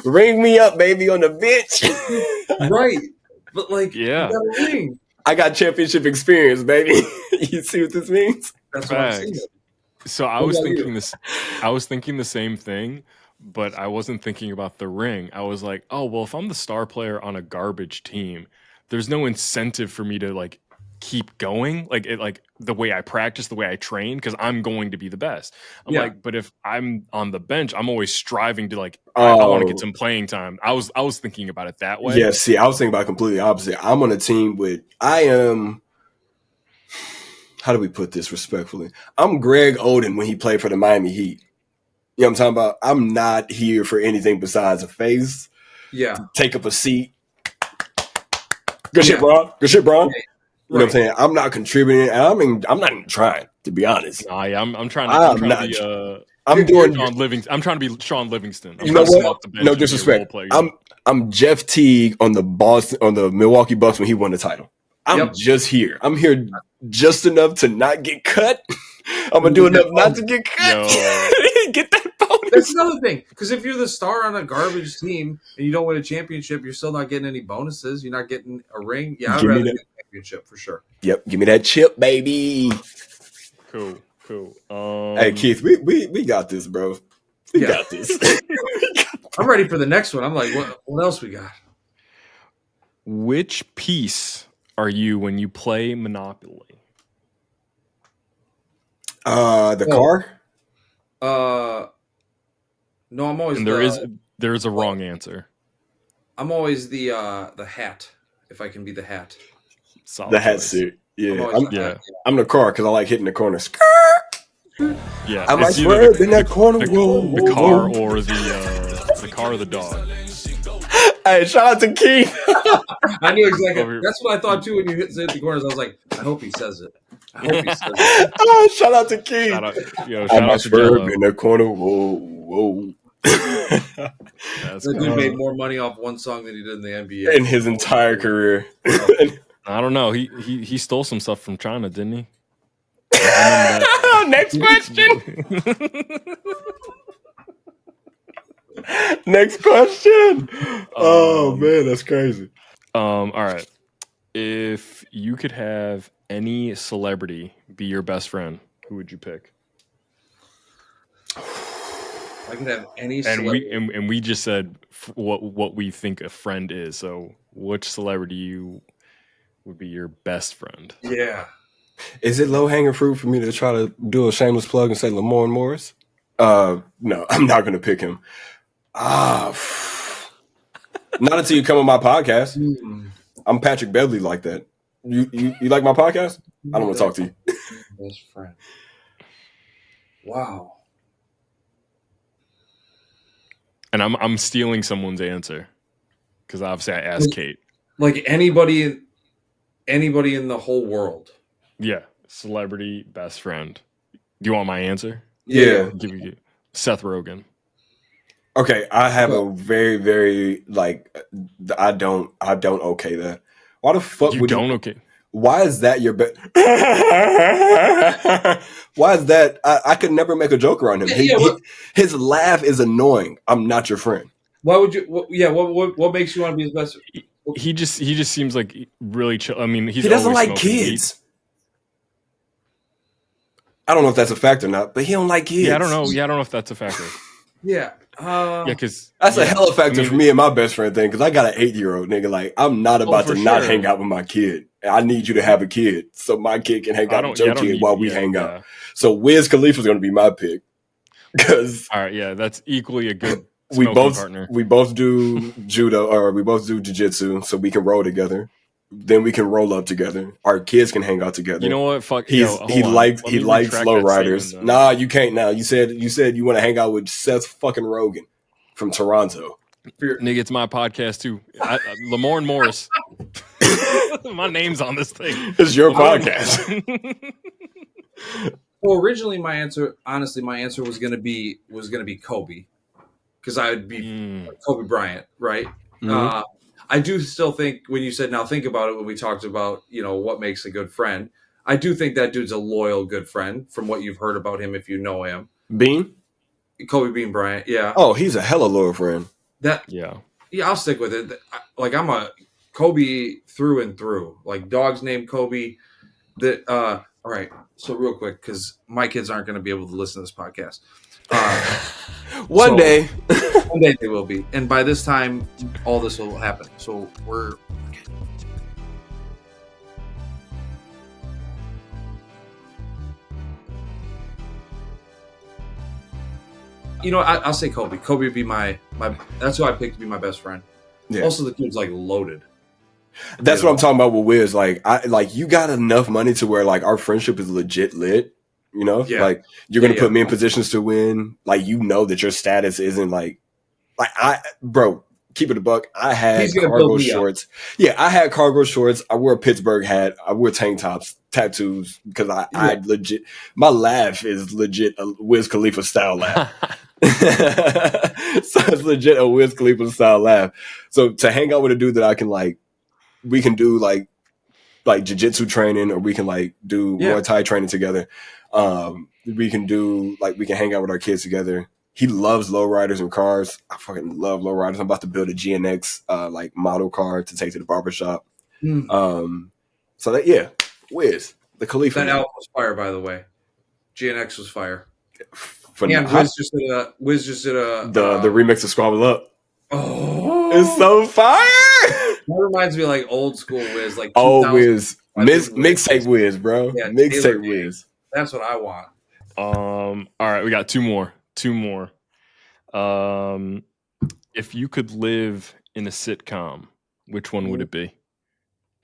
ring me up, baby, on the bench. Right, but like, Yeah. you got a ring. I got championship experience, baby. You see what this means? That's what I'm saying. So I was thinking this. I was thinking the same thing, but I wasn't thinking about the ring. I was like, oh well, if I'm the star player on a garbage team, there's no incentive for me to like keep going, like the way I practice, the way I train, because I'm going to be the best. I'm like, but if I'm on the bench, I'm always striving to like, I want to get some playing time. I was thinking about it that way. Yeah, see, I was thinking about completely opposite. I'm on a team with how do we put this respectfully? I'm Greg Oden when he played for the Miami Heat. You know what I'm talking about? I'm not here for anything besides a face. Yeah. Take up a seat. Good shit, bro. Good shit, bro. You know what I'm saying? I'm not contributing. And I'm not even trying, to be honest. Nah, yeah, I'm trying to be I'm trying to be Sean Livingston. You know what? No disrespect. I'm Jeff Teague on the Milwaukee Bucks when he won the title. I'm just here. I'm here just enough to not get cut. I'm gonna do enough not to get cut. Get that bonus. That's another thing. Because if you're the star on a garbage team and you don't win a championship, you're still not getting any bonuses. You're not getting a ring. Yeah, I'd rather get a championship for sure. Yep, give me that chip, baby. Cool. Hey Keith, we got this, bro. We got this. I'm ready for the next one. I'm like, what else we got? Which piece are you when you play Monopoly? The car? No, I'm always. And there is a wrong answer. I'm always the hat. If I can be the hat. Solid the hat choice. suit. Yeah, I'm the car because I like hitting the corner. Yeah, I might swear in that corner. The car or the car or the dog. Hey, shout out to Keith. I knew exactly. That's what I thought too when you hit the corners. I was like, I hope he says it. Oh, shout out to Keith. Shout out to Jello. In the corner. Whoa. The dude made more money off one song than he did in the NBA in his entire career. I don't know. He stole some stuff from China, didn't he? Next question. Next question. Oh man, that's crazy. All right. If you could have any celebrity be your best friend, who would you pick? I could have any celebrity. And we just said what we think a friend is. So which celebrity would be your best friend? Yeah. Is it low hanging fruit for me to try to do a shameless plug and say Lamar Morris? No, I'm not going to pick him. Not until you come on my podcast. I'm Patrick Beverly like that. You like my podcast? I don't want to talk to you. Best friend. Wow. And I'm stealing someone's answer because obviously I asked Kate. Like anybody in the whole world. Yeah, celebrity best friend. Do you want my answer? Yeah. I'll give you Seth Rogen. Okay, I have a very, very I don't okay that. Why the fuck you don't okay? Why is that your best? Why is that? I could never make a joke around him. His laugh is annoying. I'm not your friend. Why would you? What makes you want to be his best? He just seems like really chill. I mean, he doesn't like kids. I don't know if that's a fact or not, but he don't like kids. Yeah, I don't know. Yeah, I don't know if that's a factor. Yeah. Because that's a hella factor for me and my best friend thing. Because I got an 8-year-old nigga. Like I'm not about to not hang out with my kid. I need you to have a kid so my kid can hang out with your kid while we hang out. So Wiz Khalifa's going to be my pick. Because all right, yeah, that's equally a good. We both partner. Do judo or we both do jiu-jitsu, so we can roll together. Then we can roll up together. Our kids can hang out together. You know what? Fuck. He likes low riders. Nah, you can't now. You said you want to hang out with Seth fucking Rogen from Toronto. Nigga, it's my podcast too. Lamar Morris. My name's on this thing. It's your podcast. Well, originally my answer was gonna be Kobe, because I would be Kobe Bryant, right? Mhm. I do still think, when you said, now think about it, when we talked about, what makes a good friend, I do think that dude's a loyal, good friend from what you've heard about him, if you know him. Bean? Kobe Bean Bryant, yeah. Oh, he's a hella loyal friend. Yeah, I'll stick with it. Like, I'm a Kobe through and through. Like, dog's named Kobe. All right. So real quick, because my kids aren't going to be able to listen to this podcast. One day. One day they will be. And by this time, all this will happen. So we're... I'll say Kobe. Kobe would be my that's who I picked to be my best friend. Yeah. Also, the dude's like loaded. That's what I'm talking about with Wiz. Like you got enough money to where like our friendship is legit lit. Yeah. Like you're gonna put me in positions to win. Like that your status isn't like bro. Keep it a buck. I had cargo shorts. Yeah, I had cargo shorts. I wore a Pittsburgh hat. I wore tank tops, tattoos, because I legit. My laugh is legit a Wiz Khalifa style laugh. So it's legit a Wiz Khalifa style laugh. So to hang out with a dude that I can we can do like jiu-jitsu training, or we can do Muay Thai training together. We can hang out with our kids together. He loves lowriders and cars. I fucking love lowriders. I'm about to build a GNX model car to take to the barbershop. So Wiz, the Khalifa. That album was fire, by the way. GNX was fire. And Wiz just did a the remix of Squabble Up. Oh, it's so fire. That reminds me of old school Wiz, Wiz, mixtape Wiz, bro. Yeah, mixtape Wiz. That's what I want. All right, we got two more. If you could live in a sitcom, which one would it be,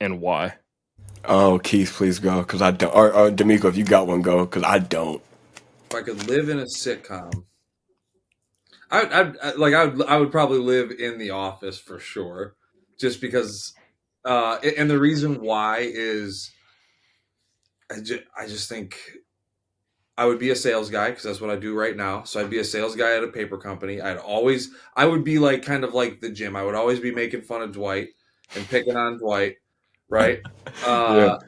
and why? Oh, Keith, please go, because I don't. Or D'Amico, if you got one, go, because I don't. If I could live in a sitcom, I would probably live in The Office for sure, just because. And the reason why is, I just think I would be a sales guy, because that's what I do right now. So I'd be a sales guy at a paper company. I would be kind of like the gym. I would always be making fun of Dwight and picking on Dwight, right? Yeah.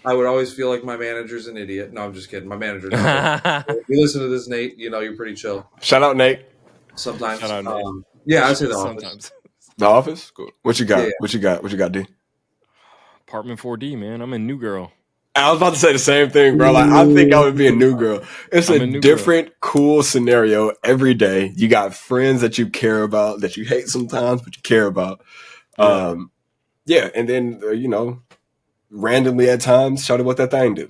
I would always feel like my manager's an idiot. No, I'm just kidding. My manager's not. If you listen to this, Nate, you're pretty chill. Shout out, Nate. Sometimes. Shout out, Nate. Yeah, I'd say The Office. Sometimes. The Office? Cool. What you got? Yeah. What you got, D? Apartment 4D, man. I'm a new girl. I was about to say the same thing, bro. I think I would be a new girl. It's a different, cool scenario every day. You got friends that you care about, that you hate sometimes, but you care about. Yeah. And then, randomly at times, shout out what that thing do.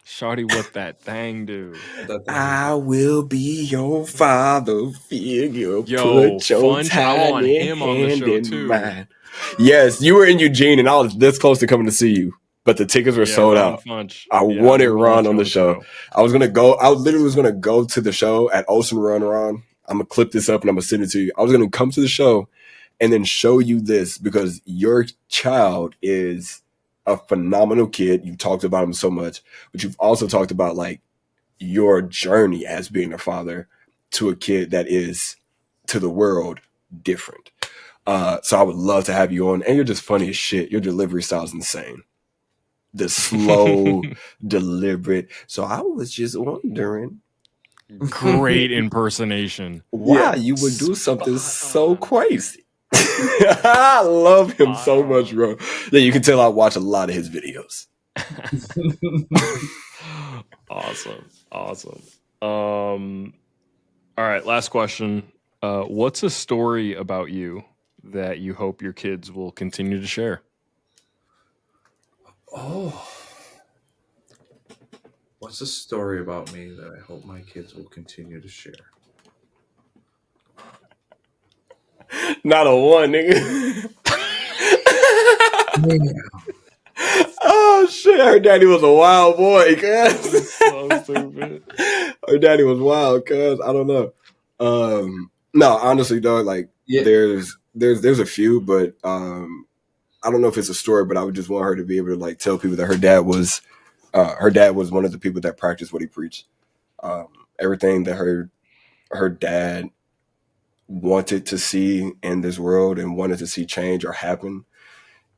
Shawty, what that thing do? I will be your father figure. Yo, put your Funch, I want tiny him on the hand show in too. mine. Yes, you were in Eugene, and I was this close to coming to see you, but the tickets were sold out. Funch. I wanted Ron on the show. I literally was gonna go to the show at Olsen Run, Ron. I'm gonna clip this up and I'm gonna send it to you. I was gonna come to the show and then show you this, because your child is a phenomenal kid. You talked about him so much, but you've also talked about your journey as being a father to a kid that is, to the world, different. So I would love to have you on, and you're just funny as shit. Your delivery style is insane. The slow, deliberate. So I was just wondering. Great impersonation. Why you would do something so crazy. I love him so much, bro. Yeah, you can tell I watch a lot of his videos. Awesome. All right, last question. What's a story about you that you hope your kids will continue to share? Oh, what's a story about me that I hope my kids will continue to share? Not a one, nigga. Oh shit! Her daddy was a wild boy, cuz. So stupid. Her daddy was wild, cuz. I don't know. No, honestly, though, there's a few, but I I don't know if it's a story, but I would just want her to be able to like tell people that her dad was one of the people that practiced what he preached. Everything that her dad wanted to see in this world and wanted to see change or happen,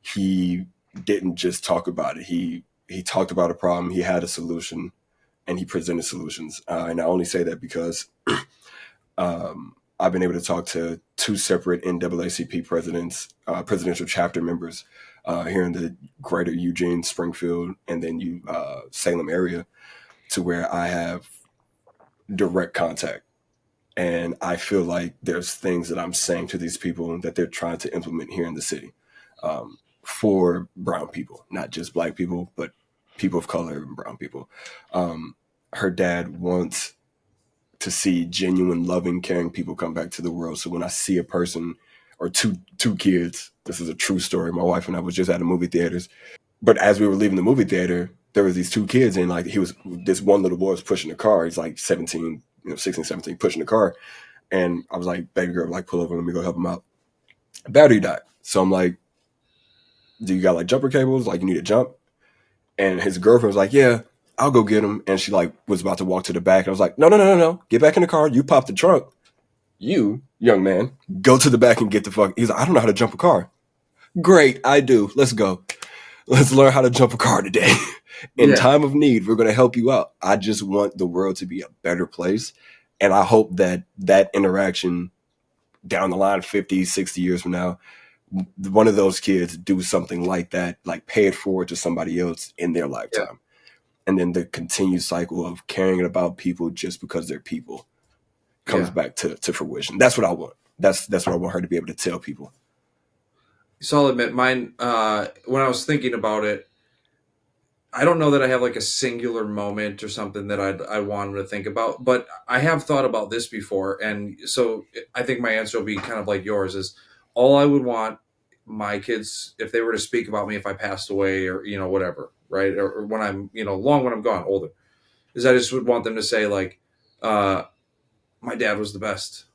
he didn't just talk about it. He talked about a problem, he had a solution, and he presented solutions. And I only say that because I've been able to talk to two separate NAACP presidents, presidential chapter members here in the greater Eugene, Springfield, and then Salem area, to where I have direct contact. And I feel like there's things that I'm saying to these people that they're trying to implement here in the city for brown people, not just black people, but people of color and brown people. Her dad wants to see genuine, loving, caring people come back to the world. So when I see a person or two kids, this is a true story. My wife and I was just at the movie theaters, but as we were leaving the movie theater, there was these two kids, and like this one little boy was pushing the car. He's like 17, 16, 17, pushing the car. And I was like, baby girl, like, pull over, let me go help him out. Battery died. So I'm like, do you got like jumper cables? Like, you need to jump? And his girlfriend was like, yeah, I'll go get him. And she like was about to walk to the back. And I was like, no. Get back in the car. You pop the trunk. You, young man, go to the back and get the fuck. He's like, I don't know how to jump a car. Great, I do. Let's go. Let's learn how to jump a car today. In time of need, we're going to help you out. I just want the world to be a better place. And I hope that interaction down the line, 50, 60 years from now, one of those kids do something like that, like pay it forward to somebody else in their lifetime. Yeah. And then the continued cycle of caring about people just because they're people comes back to fruition. That's what I want. That's what I want her to be able to tell people. So I'll admit, mine, when I was thinking about it, I don't know that I have like a singular moment or something that I wanted to think about, but I have thought about this before. And so I think my answer will be kind of like yours, is all I would want my kids, if they were to speak about me, if I passed away or, whatever, right. Or when I'm, when I'm gone, older, is I just would want them to say like, my dad was the best.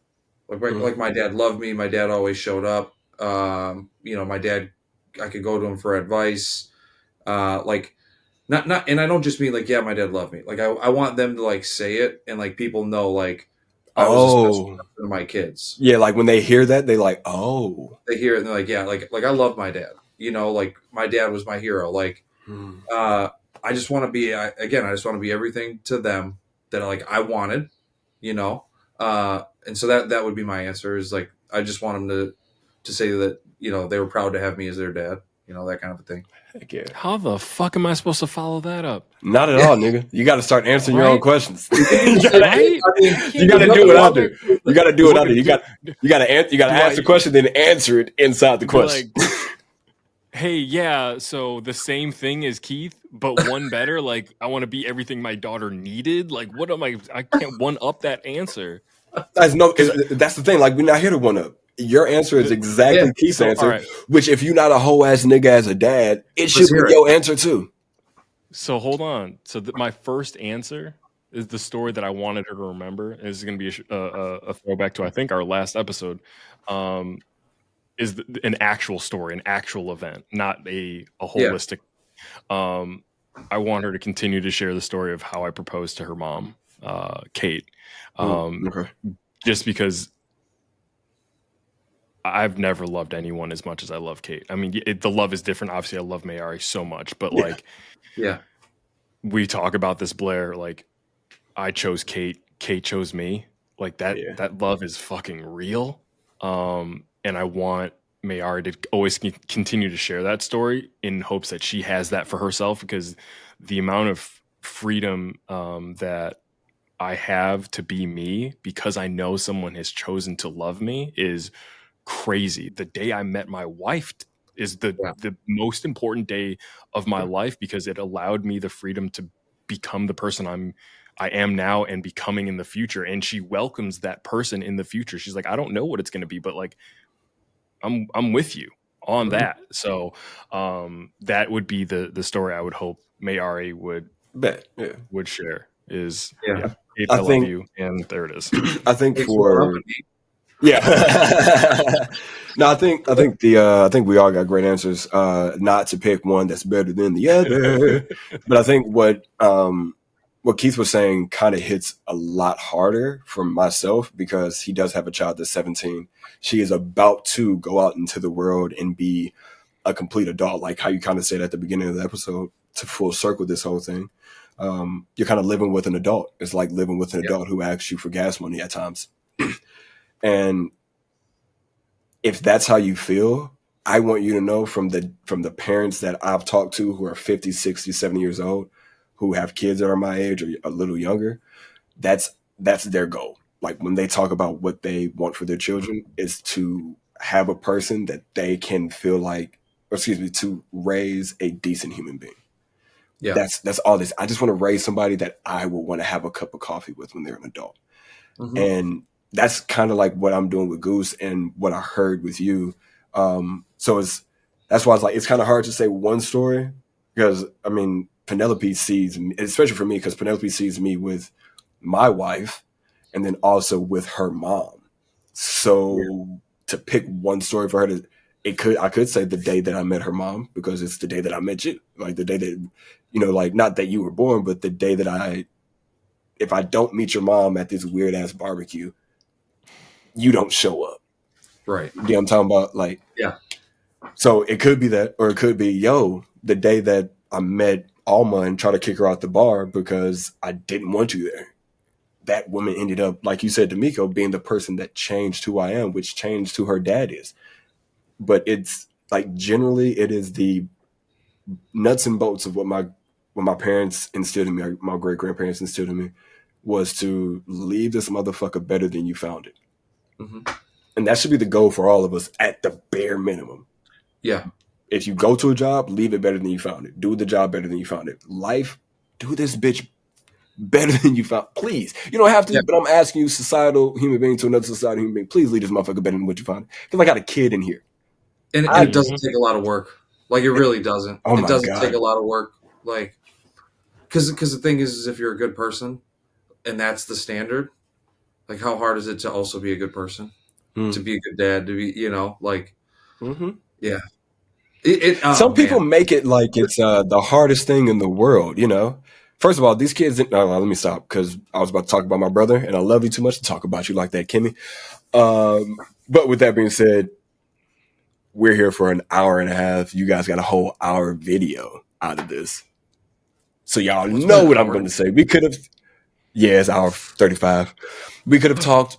Like my dad loved me. My dad always showed up. My dad, I could go to him for advice. Not, and I don't just mean like, yeah, my dad loved me. Like I want them to like say it and like people know like I was a special person to my kids. Yeah, like when they hear that, they like, they hear it and they're like, yeah, like I love my dad. Like my dad was my hero. Like I just want to be I just want to be everything to them that like I wanted, and so that would be my answer, is like I just want them to say that they were proud to have me as their dad, that kind of a thing. Heck yeah. How the fuck am I supposed to follow that up? Not at all, nigga. You got to start answering your own questions. You right? got to do it out there. You got to do it out there. You got to ask the question, then answer it inside the question. Like, hey, yeah, so the same thing as Keith, but one better. Like, I want to be everything my daughter needed. Like, what am I? I can't one up that answer. That's the thing. Like, we're not here to one up. Your answer is exactly Keith's answer, right. Which if you're not a whole ass nigga as a dad, it should be your answer too. So hold on. So my first answer is the story that I wanted her to remember. This is going to be a throwback to, I think, our last episode. Is an actual story, an actual event, not a holistic. Yeah. I want her to continue to share the story of how I proposed to her mom, Kate. Okay. Just because I've never loved anyone as much as I love Kate. I mean, the love is different. Obviously, I love Mayari so much, but we talk about this, Blair. Like, I chose Kate. Kate chose me. Like that. Yeah. That love is fucking real. And I want Mayari to always continue to share that story in hopes that she has that for herself, because the amount of freedom that I have to be me because I know someone has chosen to love me is crazy. The day I met my wife is the most important day of my life, because it allowed me the freedom to become the person I am now and becoming in the future. And she welcomes that person in the future. She's like, I don't know what it's going to be, but like, I'm with you on that. So that would be the story I would hope Mayari would share is I love you, and there it is. I think Yeah. No, I think we all got great answers. Not to pick one that's better than the other, but I think what Keith was saying kind of hits a lot harder for myself because he does have a child that's 17. She is about to go out into the world and be a complete adult, like how you kind of said at the beginning of the episode, to full circle this whole thing. You're kind of living with an adult. It's like living with an adult who asks you for gas money at times. And if that's how you feel, I want you to know from the parents that I've talked to who are 50, 60, 70 years old, who have kids that are my age or a little younger, that's their goal. Like when they talk about what they want for their children is to have a person that they can feel like, to raise a decent human being. Yeah. That's all this. I just want to raise somebody that I would want to have a cup of coffee with when they're an adult. Mm-hmm. And that's kind of like what I'm doing with Goose and what I heard with you. So that's why I was like, it's kind of hard to say one story because, I mean, Penelope sees me, especially for me, because Penelope sees me with my wife and then also with her mom. So to pick one story for her I could say the day that I met her mom, because it's the day that I met you, like the day that, like not that you were born, but the day that if I don't meet your mom at this weird ass barbecue, you don't show up. Right. You know what I'm talking about? Like, yeah. So it could be that, or it could be, the day that I met Alma and tried to kick her out the bar because I didn't want you there. That woman ended up, like you said, D'Amico, being the person that changed who I am, which changed who her dad is. But it's like, generally it is the nuts and bolts of what my parents instilled in me, or my great grandparents instilled in me, was to leave this motherfucker better than you found it. Mm-hmm. And that should be the goal for all of us at the bare minimum. Yeah. If you go to a job, leave it better than you found it. Do the job better than you found it. Life, do this bitch better than you found. Please. You don't have to, but I'm asking you, societal human being to another societal human being, please leave this motherfucker better than what you found. Because I got a kid in here. And it doesn't take a lot of work. Like, it really doesn't. Oh it doesn't God. take a lot of work. Like, because the thing is if you're a good person and that's the standard, like, how hard is it to also be a good person? To be a good dad, to be, yeah. Some people make it like it's the hardest thing in the world, First of all, these kids, let me stop, because I was about to talk about my brother, and I love you too much to talk about you like that, Kimmy. But with that being said, we're here for an hour and a half. You guys got a whole hour video out of this. So y'all know what I'm going to say. We could have, it's hour 35. We could have talked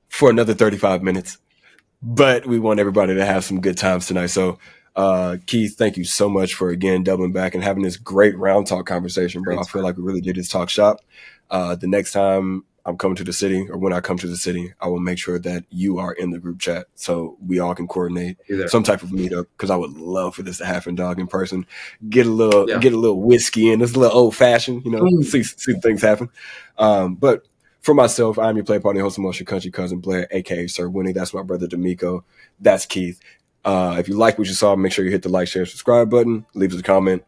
for another 35 minutes, but we want everybody to have some good times tonight. So, Keith, thank you so much for, again, doubling back and having this great round talk conversation, bro. I feel like we really did this talk shop. The next time I'm coming to the city, or when I come to the city, I will make sure that you are in the group chat so we all can coordinate some type of meetup, because I would love for this to happen, dog, in person. Get a little whiskey in. It's a little old fashioned, see things happen. But for myself, I'm your play party host of your country cousin Blair, aka Sir Winnie. That's my brother D'Amico. That's Keith. If you like what you saw, make sure you hit the like, share, subscribe button. Leave us a comment.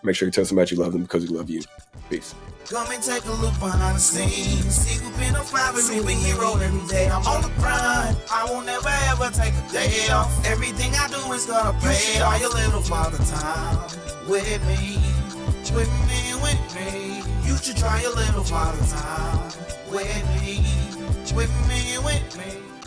Make sure you tell somebody you love them because we love you. Peace. Come and take a look behind the scenes. See who's been a father, superhero every day. I'm on the grind. I won't never ever take a day off. Everything I do is gonna pay off. Your little father time with me, with me, with me. You should try your little father time with me, with me, with me.